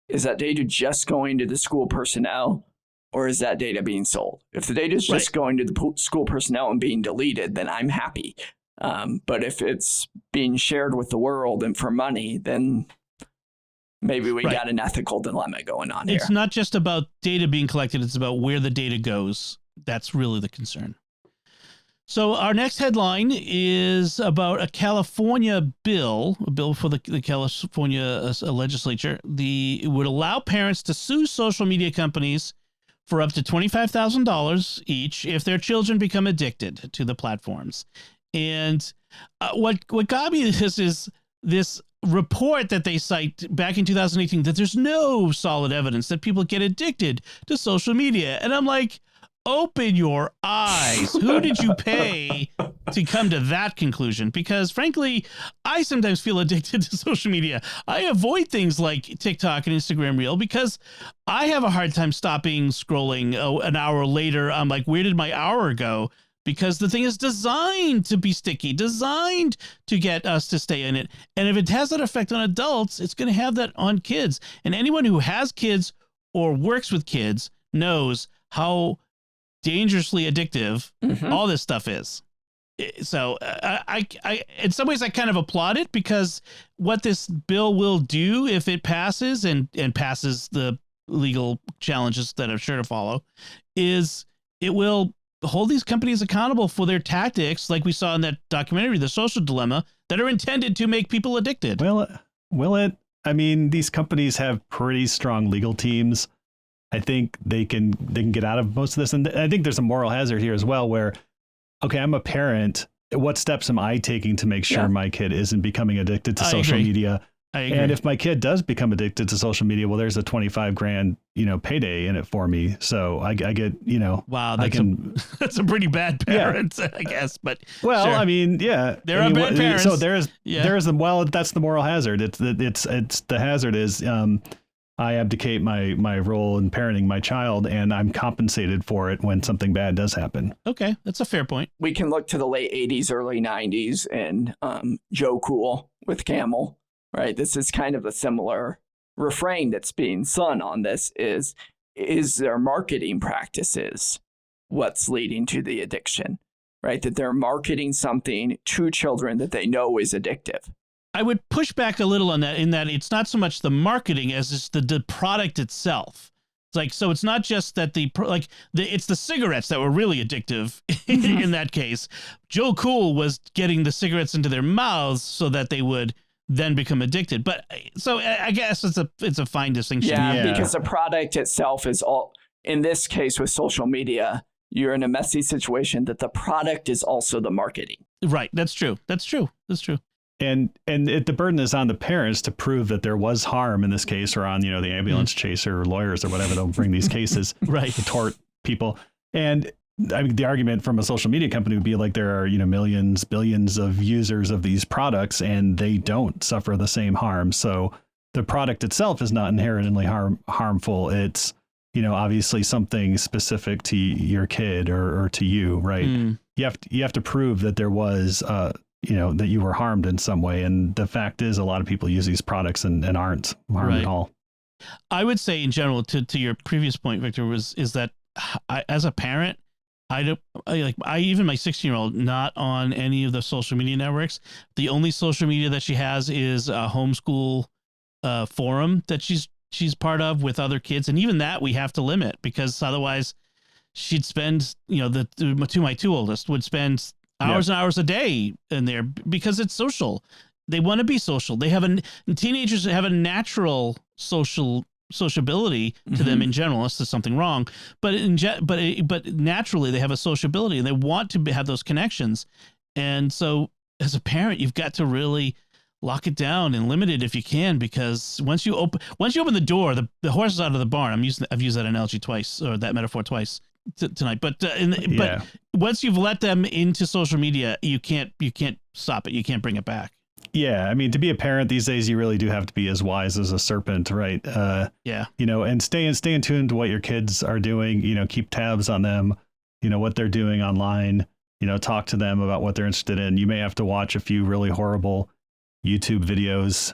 [SPEAKER 2] Is that data just going to the school personnel, or is that data being sold? If the data is just going to the school personnel and being deleted, then I'm happy. But if it's being shared with the world and for money, then maybe we got an ethical dilemma going on here.
[SPEAKER 1] It's not just about data being collected. It's about where the data goes. That's really the concern. So our next headline is about a California bill, a bill for the California legislature. It would allow parents to sue social media companies for up to $25,000 each if their children become addicted to the platforms. And what got me is this report that they cite back in 2018 that there's no solid evidence that people get addicted to social media. And I'm like, open your eyes. Who did you pay to come to that conclusion? Because frankly, I sometimes feel addicted to social media. I avoid things like TikTok and Instagram Reel because I have a hard time stopping scrolling. An hour later, I'm like, where did my hour go? Because the thing is designed to be sticky, designed to get us to stay in it. And if it has that effect on adults, it's going to have that on kids. And anyone who has kids or works with kids knows how dangerously addictive all this stuff is. So I in some ways I kind of applaud it, because what this bill will do if it passes and passes the legal challenges that are sure to follow is it will hold these companies accountable for their tactics, like we saw in that documentary, The Social Dilemma, that are intended to make people addicted.
[SPEAKER 3] Will it? I mean, these companies have pretty strong legal teams. I think they can get out of most of this. And I think there's a moral hazard here as well where, okay, I'm a parent. What steps am I taking to make sure my kid isn't becoming addicted to social media?
[SPEAKER 1] I agree.
[SPEAKER 3] And if my kid does become addicted to social media, well, there's a $25,000, payday in it for me. So I get,
[SPEAKER 1] wow, that's a pretty bad parent, I guess. But
[SPEAKER 3] well,
[SPEAKER 1] sure.
[SPEAKER 3] I mean,
[SPEAKER 1] there are bad parents.
[SPEAKER 3] So that's the moral hazard. It's the hazard is, I abdicate my role in parenting my child, and I'm compensated for it when something bad does happen.
[SPEAKER 1] Okay, that's a fair point.
[SPEAKER 2] We can look to the late 80s, early 90s, and Joe Cool with Camel, right? This is kind of a similar refrain that's being sung on this is their marketing practices what's leading to the addiction, right? That they're marketing something to children that they know is addictive.
[SPEAKER 1] I would push back a little on that, in that it's not so much the marketing as it's the product itself. It's like, so it's not just that it's the cigarettes that were really addictive in that case. Joe Cool was getting the cigarettes into their mouths so that they would then become addicted. But so I guess it's a fine distinction.
[SPEAKER 2] Yeah, because the product itself is all, in this case with social media, you're in a messy situation that the product is also the marketing.
[SPEAKER 1] Right. That's true.
[SPEAKER 3] And the burden is on the parents to prove that there was harm in this case, or on, the ambulance chaser or lawyers or whatever they'll bring these cases,
[SPEAKER 1] right,
[SPEAKER 3] to tort people. And I mean, the argument from a social media company would be like, there are, millions, billions of users of these products, and they don't suffer the same harm. So the product itself is not inherently harmful. It's, obviously something specific to your kid or to you, right? You have to prove that there was, that you were harmed in some way. And the fact is, a lot of people use these products and aren't harmed at all.
[SPEAKER 1] I would say in general, to your previous point, Victor, is that as a parent, even my 16-year-old, not on any of the social media networks. The only social media that she has is a homeschool forum that she's she's part of with other kids, and even that we have to limit because otherwise she'd spend, my two oldest would spend hours and hours a day in there because it's social. They want to be social. Teenagers have a natural sociability to them in general, unless there's something wrong. But but naturally they have a sociability and they want to have those connections. And so as a parent, you've got to really lock it down and limit it if you can, because once you open the door, the horse is out of the barn. I've used that analogy twice, or that metaphor twice tonight. But once you've let them into social media, you can't stop it. You can't bring it back.
[SPEAKER 3] Yeah, I mean, to be a parent these days, you really do have to be as wise as a serpent, right? And stay in tune to what your kids are doing. Keep tabs on them. What they're doing online. Talk to them about what they're interested in. You may have to watch a few really horrible YouTube videos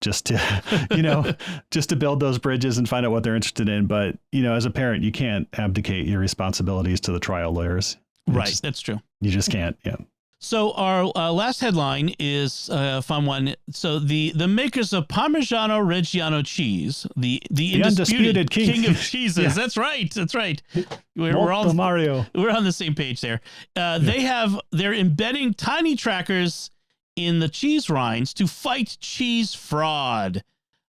[SPEAKER 3] just to, just to build those bridges and find out what they're interested in. But, as a parent, you can't abdicate your responsibilities to the trial lawyers.
[SPEAKER 1] Right. That's true.
[SPEAKER 3] You just can't. Yeah.
[SPEAKER 1] So our last headline is a fun one. So the makers of Parmigiano Reggiano cheese, the undisputed king of cheeses. Yeah. That's right. We're all
[SPEAKER 3] Mario.
[SPEAKER 1] We're on the same page there. They're embedding tiny trackers in the cheese rinds to fight cheese fraud.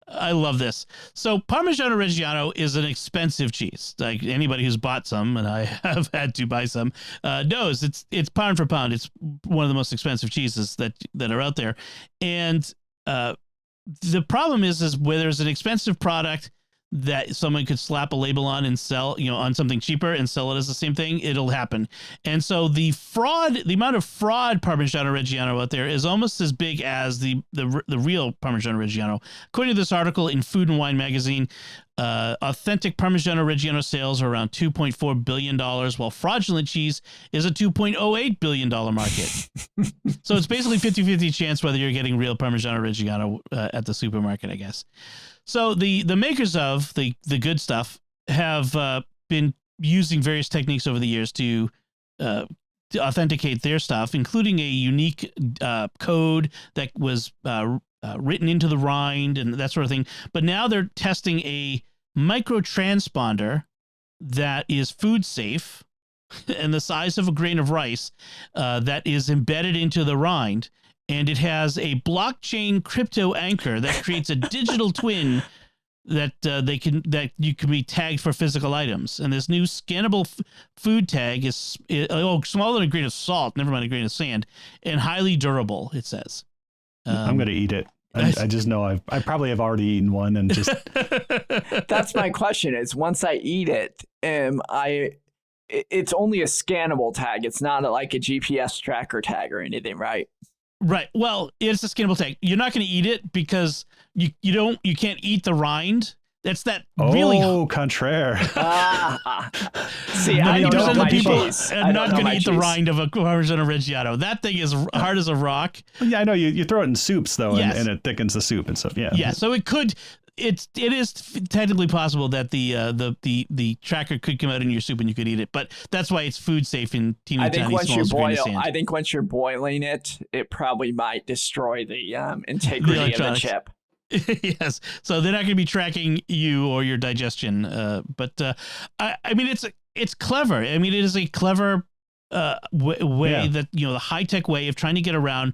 [SPEAKER 1] I love this. So Parmigiano Reggiano is an expensive cheese. Like anybody who's bought some, and I have had to buy some, knows it's pound for pound. It's one of the most expensive cheeses that are out there. And the problem is where there's an expensive product that someone could slap a label on and sell, on something cheaper and sell it as the same thing, it'll happen. And so the amount of fraud Parmigiano Reggiano out there is almost as big as the real Parmigiano Reggiano. According to this article in Food and Wine magazine, authentic Parmigiano Reggiano sales are around $2.4 billion, while fraudulent cheese is a $2.08 billion market. So it's basically 50-50 chance whether you're getting real Parmigiano Reggiano at the supermarket, I guess. So the makers of the good stuff have been using various techniques over the years to authenticate their stuff, including a unique code that was written into the rind and that sort of thing. But now they're testing a microtransponder that is food safe and the size of a grain of rice that is embedded into the rind. And it has a blockchain crypto anchor that creates a digital twin that you can be tagged for physical items. And this new scannable food tag is smaller than a grain of salt, never mind a grain of sand, and highly durable, it says.
[SPEAKER 3] I'm going to eat it. I just know I probably have already eaten one and just.
[SPEAKER 2] That's my question. Is once I eat it, it's only a scannable tag. It's not like a GPS tracker tag or anything, right?
[SPEAKER 1] Right. Well, it's a scannable tag. You're not going to eat it because you can't eat the rind. That's that really.
[SPEAKER 3] Oh, contraire.
[SPEAKER 2] See, I don't know my cheese.
[SPEAKER 1] I'm not going to eat the rind of a Parmigiano Reggiano. That thing is hard as a rock.
[SPEAKER 3] Yeah, I know. You throw it in soups though,
[SPEAKER 1] yes.
[SPEAKER 3] and it thickens the soup and stuff. Yeah.
[SPEAKER 1] Yeah. So it could. It is technically possible that the tracker could come out in your soup and you could eat it, but that's why it's food safe in teeny tiny small grain of sand.
[SPEAKER 2] I think once you're boiling it, it probably might destroy the integrity of the chip.
[SPEAKER 1] Yes, so they're not going to be tracking you or your digestion. But I mean, it's clever. I mean, it is a clever way that the high tech way of trying to get around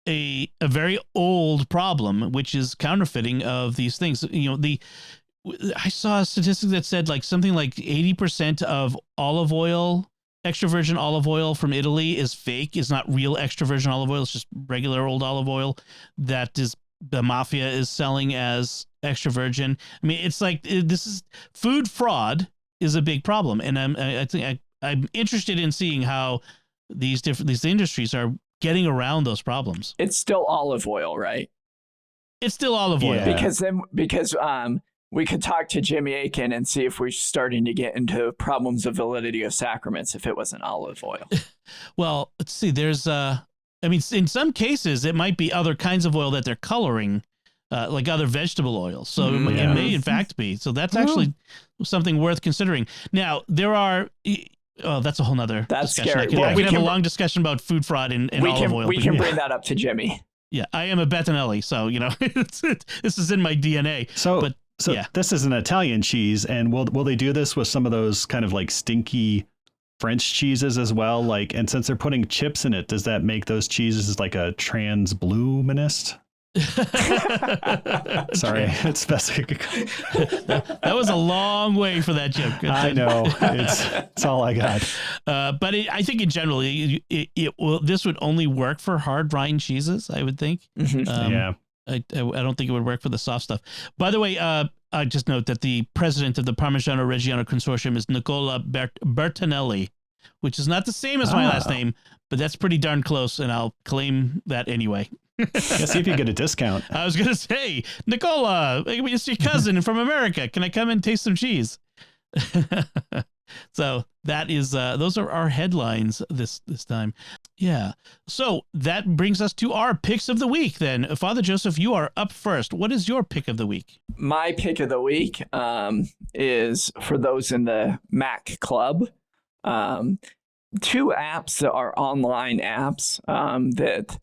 [SPEAKER 1] a very old problem, which is counterfeiting of these things. I saw a statistic that said something like 80% of olive oil, extra virgin olive oil from Italy is fake. It's not real extra virgin olive oil. It's just regular old olive oil that is the mafia is selling as extra virgin. I mean, it's this is food fraud is a big problem, and I'm interested in seeing how these industries are getting around those problems.
[SPEAKER 2] It's still olive oil, right?
[SPEAKER 1] It's still olive oil.
[SPEAKER 3] Yeah.
[SPEAKER 2] Because we could talk to Jimmy Aiken and see if we're starting to get into problems of validity of sacraments if it wasn't olive oil.
[SPEAKER 1] Well, let's see. There's in some cases it might be other kinds of oil that they're coloring, like other vegetable oils. So it may in fact be. So that's actually something worth considering. Now there are. Oh, that's a whole nother discussion.
[SPEAKER 2] Scary.
[SPEAKER 1] I could have a long discussion about food fraud and olive oil.
[SPEAKER 2] We can bring that up to Jimmy.
[SPEAKER 1] Yeah, I am a Bettinelli, so this is in my DNA.
[SPEAKER 3] So So
[SPEAKER 1] yeah.
[SPEAKER 3] this is an Italian cheese, and will they do this with some of those kind of like stinky French cheeses as well? Like, and since they're putting chips in it, does that make those cheeses like a transbluminist? Sorry, it's best.
[SPEAKER 1] That was a long way for that joke.
[SPEAKER 3] I know, it's all I got.
[SPEAKER 1] But I think in general, this would only work for hard rind cheeses, I would think.
[SPEAKER 3] Yeah.
[SPEAKER 1] I don't think it would work for the soft stuff. By the way, I just note that the president of the Parmesan Reggiano Consortium is Nicola Bettinelli, which is not the same as my last name, but that's pretty darn close, and I'll claim that anyway.
[SPEAKER 3] Yeah, see if you get a discount.
[SPEAKER 1] I was going to say, Nicola, it's your cousin from America. Can I come and taste some cheese? So that is, those are our headlines this time. Yeah. So that brings us to our picks of the week then. Father Joseph, you are up first. What is your pick of the week?
[SPEAKER 2] My pick of the week is for those in the Mac Club. 2 apps that are online apps that,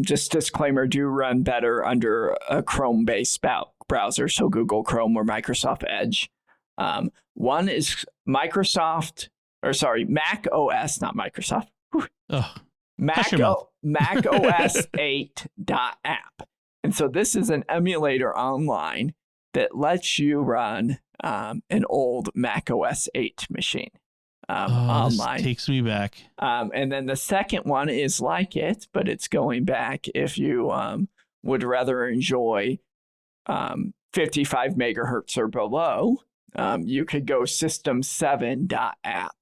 [SPEAKER 2] just disclaimer, do run better under a Chrome-based browser, so Google Chrome or Microsoft Edge. One is Mac OS, not Microsoft.
[SPEAKER 1] Oh,
[SPEAKER 2] Mac OS 8.app. And so this is an emulator online that lets you run an old Mac OS 8 machine online.
[SPEAKER 1] This takes me back.
[SPEAKER 2] And then the second one is like it, but it's going back if you would rather enjoy 55 megahertz or below. You could go system7.app.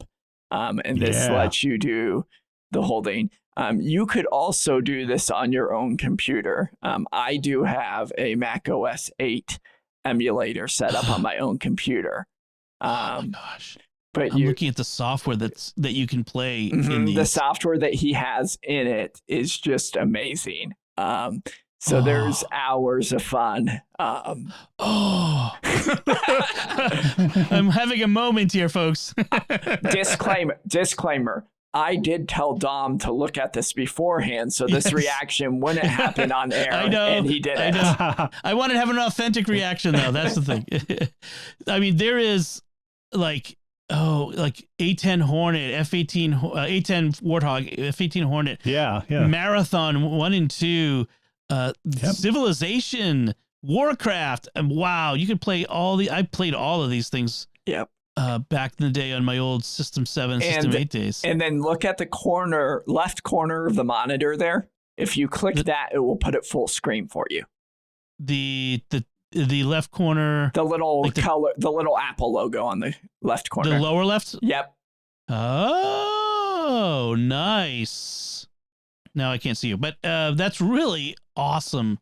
[SPEAKER 2] And this lets you do the holding. You could also do this on your own computer. I do have a Mac OS 8 emulator set up on my own computer.
[SPEAKER 1] Oh my gosh.
[SPEAKER 2] But
[SPEAKER 1] I'm looking at the software that you can play in these.
[SPEAKER 2] The software that he has in it is just amazing. So there's hours of fun.
[SPEAKER 1] I'm having a moment here, folks.
[SPEAKER 2] Disclaimer. I did tell Dom to look at this beforehand, so this reaction wouldn't happen on air.
[SPEAKER 1] I know,
[SPEAKER 2] and he did it.
[SPEAKER 1] I wanted to have an authentic reaction, though. That's the thing. I mean, there is like A10 Hornet, F-18, A10 Warthog, F-18 Hornet.
[SPEAKER 3] Yeah.
[SPEAKER 1] Marathon 1 and 2, Civilization, Warcraft. And wow, you could play I played all of these things.
[SPEAKER 2] Yep.
[SPEAKER 1] Back in the day on my old System 7, System 8 days.
[SPEAKER 2] And then look at the left corner of the monitor there. If you click that, it will put it full screen for you.
[SPEAKER 1] The left corner.
[SPEAKER 2] The little the little Apple logo on the left corner.
[SPEAKER 1] The lower left?
[SPEAKER 2] Yep.
[SPEAKER 1] Oh, nice. Now I can't see you, but that's really awesome.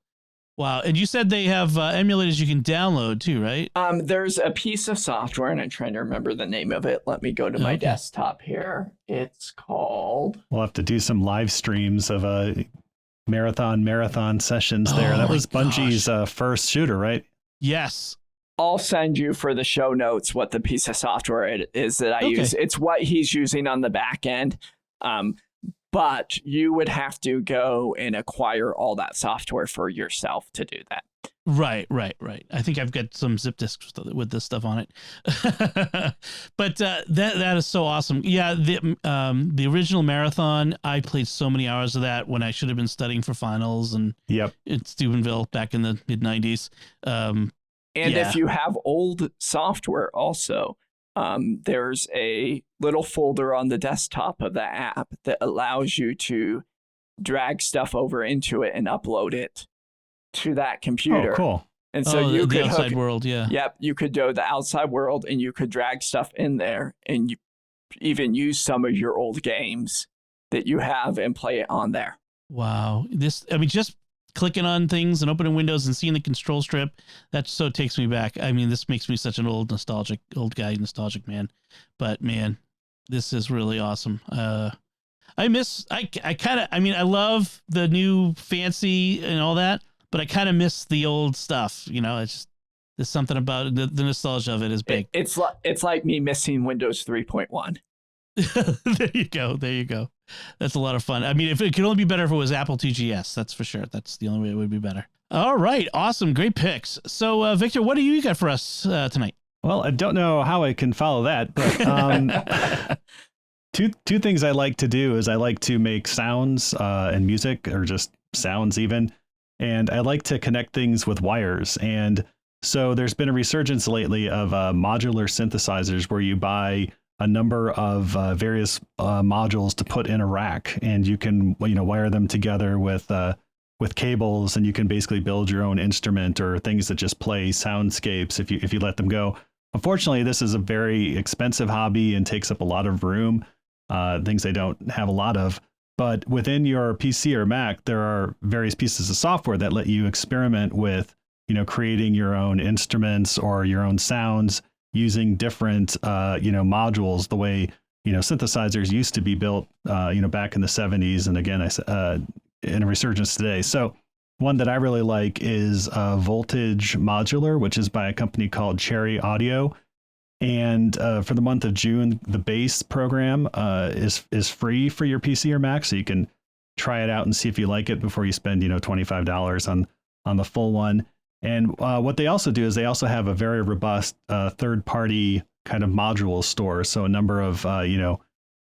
[SPEAKER 1] Wow. And you said they have emulators you can download too, right?
[SPEAKER 2] There's a piece of software, and I'm trying to remember the name of it. Let me go to my desktop here. It's called...
[SPEAKER 3] We'll have to do some live streams of marathon sessions there. That was Bungie's first shooter, right?
[SPEAKER 1] Yes.
[SPEAKER 2] I'll send you for the show notes what the piece of software it is that I use. It's what he's using on the back end. But you would have to go and acquire all that software for yourself to do that.
[SPEAKER 1] Right. I think I've got some zip disks with this stuff on it. But that is so awesome. Yeah, the original Marathon, I played so many hours of that when I should have been studying for finals and in Steubenville back in the mid-90s.
[SPEAKER 2] If you have old software also, there's a little folder on the desktop of the app that allows you to drag stuff over into it and upload it to that computer.
[SPEAKER 3] Oh, cool.
[SPEAKER 2] And so you could
[SPEAKER 1] the outside world, yeah.
[SPEAKER 2] Yep, you could do the outside world, and you could drag stuff in there, and you even use some of your old games that you have and play it on there.
[SPEAKER 1] Wow. Just clicking on things and opening windows and seeing the control strip, that so takes me back. I mean, this makes me such an old nostalgic man. But man, this is really awesome. I love the new fancy and all that, but I kind of miss the old stuff. You know, it's just, there's something about the nostalgia of it is big.
[SPEAKER 2] It's like me missing Windows 3.1.
[SPEAKER 1] There you go. That's a lot of fun. I mean, if it could only be better if it was Apple IIgs, that's for sure. That's the only way it would be better. All right. Awesome. Great picks. So, Victor, what do you got for us tonight?
[SPEAKER 3] Well, I don't know how I can follow that, but two things I like to do is I like to make sounds and music, or just sounds even, and I like to connect things with wires. And so there's been a resurgence lately of modular synthesizers where you buy a number of various modules to put in a rack, and you can wire them together with cables, and you can basically build your own instrument or things that just play soundscapes if you let them go. Unfortunately, this is a very expensive hobby and takes up a lot of room, things I don't have a lot of. But within your PC or Mac, there are various pieces of software that let you experiment with, creating your own instruments or your own sounds using different, modules, the way, synthesizers used to be built, back in the 70s. And again, in a resurgence today. So one that I really like is Voltage Modular, which is by a company called Cherry Audio. And for the month of June, the base program is free for your PC or Mac, so you can try it out and see if you like it before you spend $25 on the full one. And what they also do is they also have a very robust third-party kind of module store. So a number of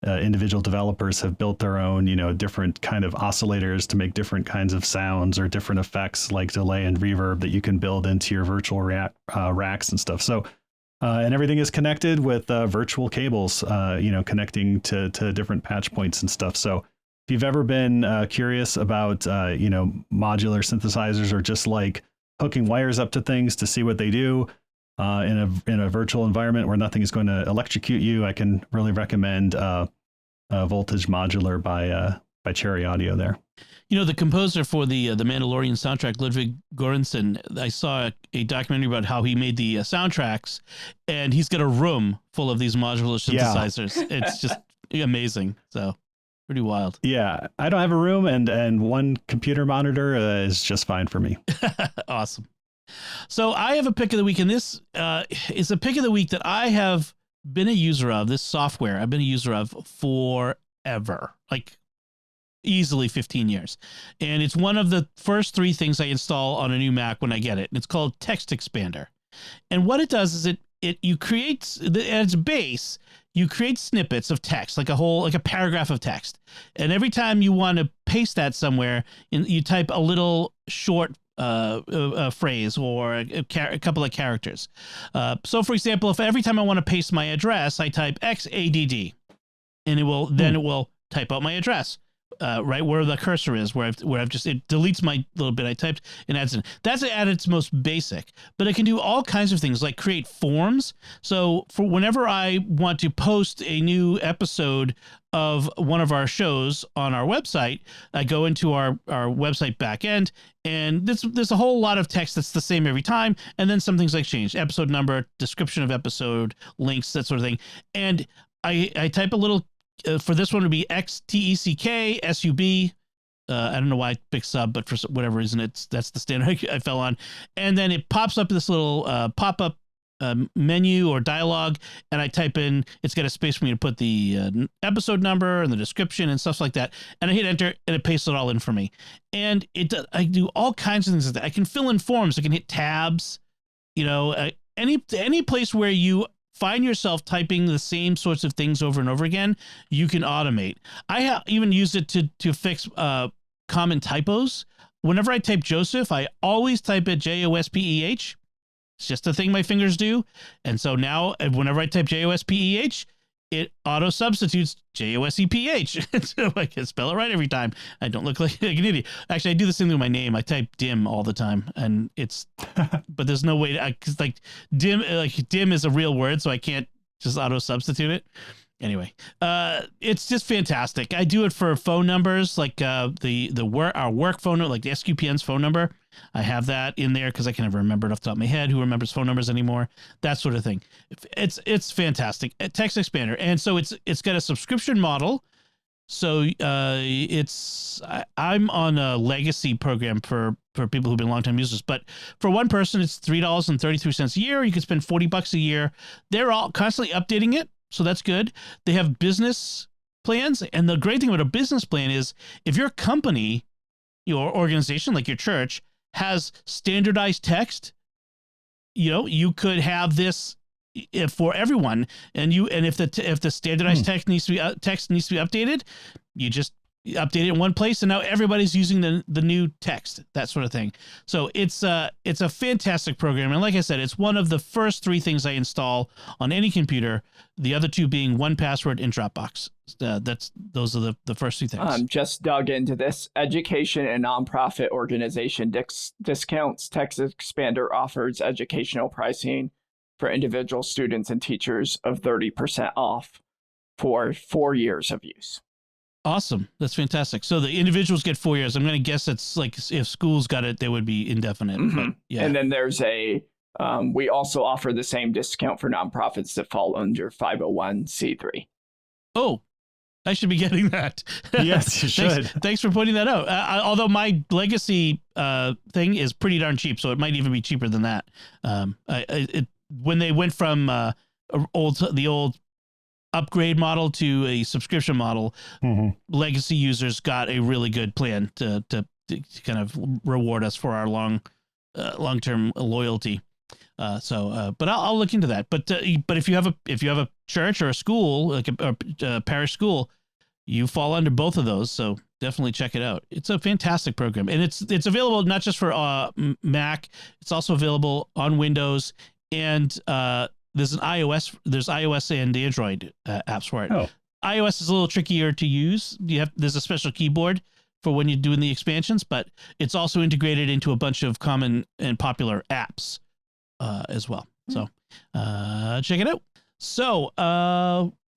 [SPEAKER 3] individual developers have built their own different kind of oscillators to make different kinds of sounds or different effects like delay and reverb that you can build into your virtual racks and stuff. So and everything is connected with virtual cables, connecting to different patch points and stuff. So if you've ever been curious about, modular synthesizers, or just like hooking wires up to things to see what they do in a virtual environment where nothing is going to electrocute you, I can really recommend Voltage Modular by Cherry Audio there.
[SPEAKER 1] The composer for the Mandalorian soundtrack, Ludwig Göransson, I saw a documentary about how he made the soundtracks, and he's got a room full of these modular synthesizers. Yeah. It's just amazing. So pretty wild.
[SPEAKER 3] Yeah, I don't have a room, and one computer monitor is just fine for me.
[SPEAKER 1] Awesome. So I have a pick of the week, and this is a pick of the week that I have been a user of. This software I've been a user of forever, like easily 15 years. And it's one of the first 3 things I install on a new Mac when I get it. And it's called TextExpander. And what it does is you create, at its base, you create snippets of text, like a paragraph of text. And every time you want to paste that somewhere, you type a little short a phrase or a couple of characters. So for example, if every time I want to paste my address, I type XADD, and it will type out my address. Right where the cursor is, where I've just, it deletes my little bit I typed and adds in. That's at its most basic, but it can do all kinds of things like create forms. So for whenever I want to post a new episode of one of our shows on our website, I go into our website backend, and there's a whole lot of text that's the same every time, and then some things like change, episode number, description of episode, links, that sort of thing. And I type a little. For this one, would be XTECK SUB. I don't know why I picked sub, but for whatever reason, that's the standard I fell on. And then it pops up this little pop-up menu or dialogue, and I type in. It's got a space for me to put the episode number and the description and stuff like that. And I hit enter, and it pastes it all in for me. And I do all kinds of things like that. I can fill in forms. I can hit tabs. Any place where you find yourself typing the same sorts of things over and over again, you can automate. I have even used it to fix common typos. Whenever I type Joseph, I always type it JOSPEH. It's just a thing my fingers do. And so now whenever I type JOSPEH, it auto substitutes JOSEPH. So I can spell it right every time. I don't look like an idiot. Actually, I do the same thing with my name. I type Dim all the time, and but there's no way because Dim is a real word, so I can't just auto substitute it. Anyway, it's just fantastic. I do it for phone numbers, like our work phone number, like the SQPN's phone number. I have that in there because I can never remember it off the top of my head. Who remembers phone numbers anymore? That sort of thing. It's fantastic. TextExpander, and so it's got a subscription model. So I'm on a legacy program for people who've been longtime users, but for one person, it's $3.33 a year. You can spend $40 a year. They're all constantly updating it, so that's good. They have business plans, and the great thing about a business plan is if your company, your organization, like your church, has standardized text, you could have this for everyone, and if the standardized text needs to be updated, you just update it in one place, and now everybody's using the new text, that sort of thing. So it's a fantastic program, and like I said, it's one of the first 3 things I install on any computer. The other 2 being 1Password and Dropbox. Those are the first 2 things.
[SPEAKER 2] Just dug into this. Education and nonprofit organization discounts. TextExpander offers educational pricing for individual students and teachers of 30% off for 4 years of use.
[SPEAKER 1] Awesome. That's fantastic. So the individuals get 4 years. I'm going to guess it's like if schools got it, they would be indefinite.
[SPEAKER 2] Mm-hmm.
[SPEAKER 1] But yeah.
[SPEAKER 2] And then there's we also offer the same discount for nonprofits that fall under 501c3.
[SPEAKER 1] Oh, I should be getting that.
[SPEAKER 3] Yes, you should.
[SPEAKER 1] Thanks for pointing that out. Although my legacy thing is pretty darn cheap, so it might even be cheaper than that. When they went from the old upgrade model to a subscription model, legacy users got a really good plan to kind of reward us for our long-term loyalty. But I'll look into that. But if you have a church or a school, like a parish school, you fall under both of those. So definitely check it out. It's a fantastic program, and it's available not just for Mac. It's also available on Windows, and there's iOS and Android apps for it.
[SPEAKER 3] Oh.
[SPEAKER 1] iOS is a little trickier to use. There's a special keyboard for when you're doing the expansions, but it's also integrated into a bunch of common and popular apps as well. So check it out. So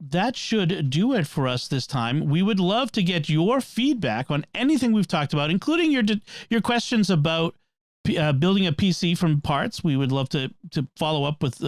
[SPEAKER 1] that should do it for us this time. We would love to get your feedback on anything we've talked about, including your questions about building a PC from parts. We would love to follow up with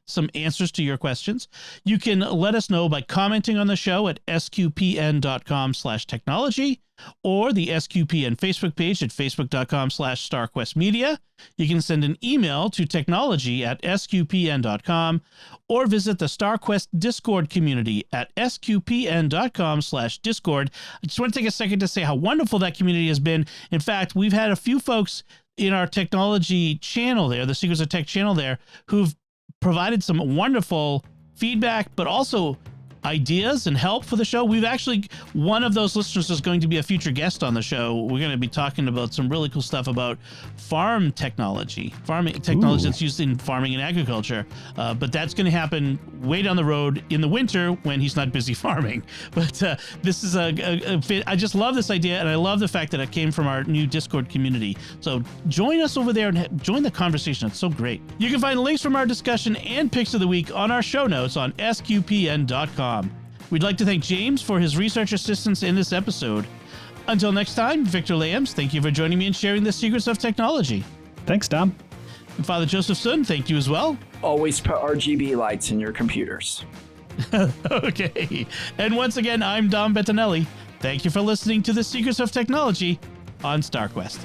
[SPEAKER 1] some answers to your questions. You can let us know by commenting on the show at sqpn.com/technology or the SQPN Facebook page at facebook.com/StarQuestMedia. You can send an email to technology@sqpn.com or visit the StarQuest Discord community at sqpn.com/Discord. I just want to take a second to say how wonderful that community has been. In fact, we've had a few folks in our technology channel there, the Secrets of Tech channel there, who've provided some wonderful feedback, but also ideas and help for the show. We've actually, one of those listeners is going to be a future guest on the show. We're going to be talking about some really cool stuff about farming technology that's used in farming and agriculture. But that's going to happen way down the road in the winter when he's not busy farming. But this is I just love this idea, and I love the fact that it came from our new Discord community. So join us over there and join the conversation. It's so great. You can find links from our discussion and picks of the week on our show notes on sqpn.com. We'd like to thank James for his research assistance in this episode. Until next time, Victor Lambs, thank you for joining me and sharing the secrets of technology.
[SPEAKER 3] Thanks, Dom.
[SPEAKER 1] And Father Joseph Sun, thank you as well.
[SPEAKER 2] Always put RGB lights in your computers.
[SPEAKER 1] Okay. And once again, I'm Dom Bettinelli. Thank you for listening to the Secrets of Technology on StarQuest.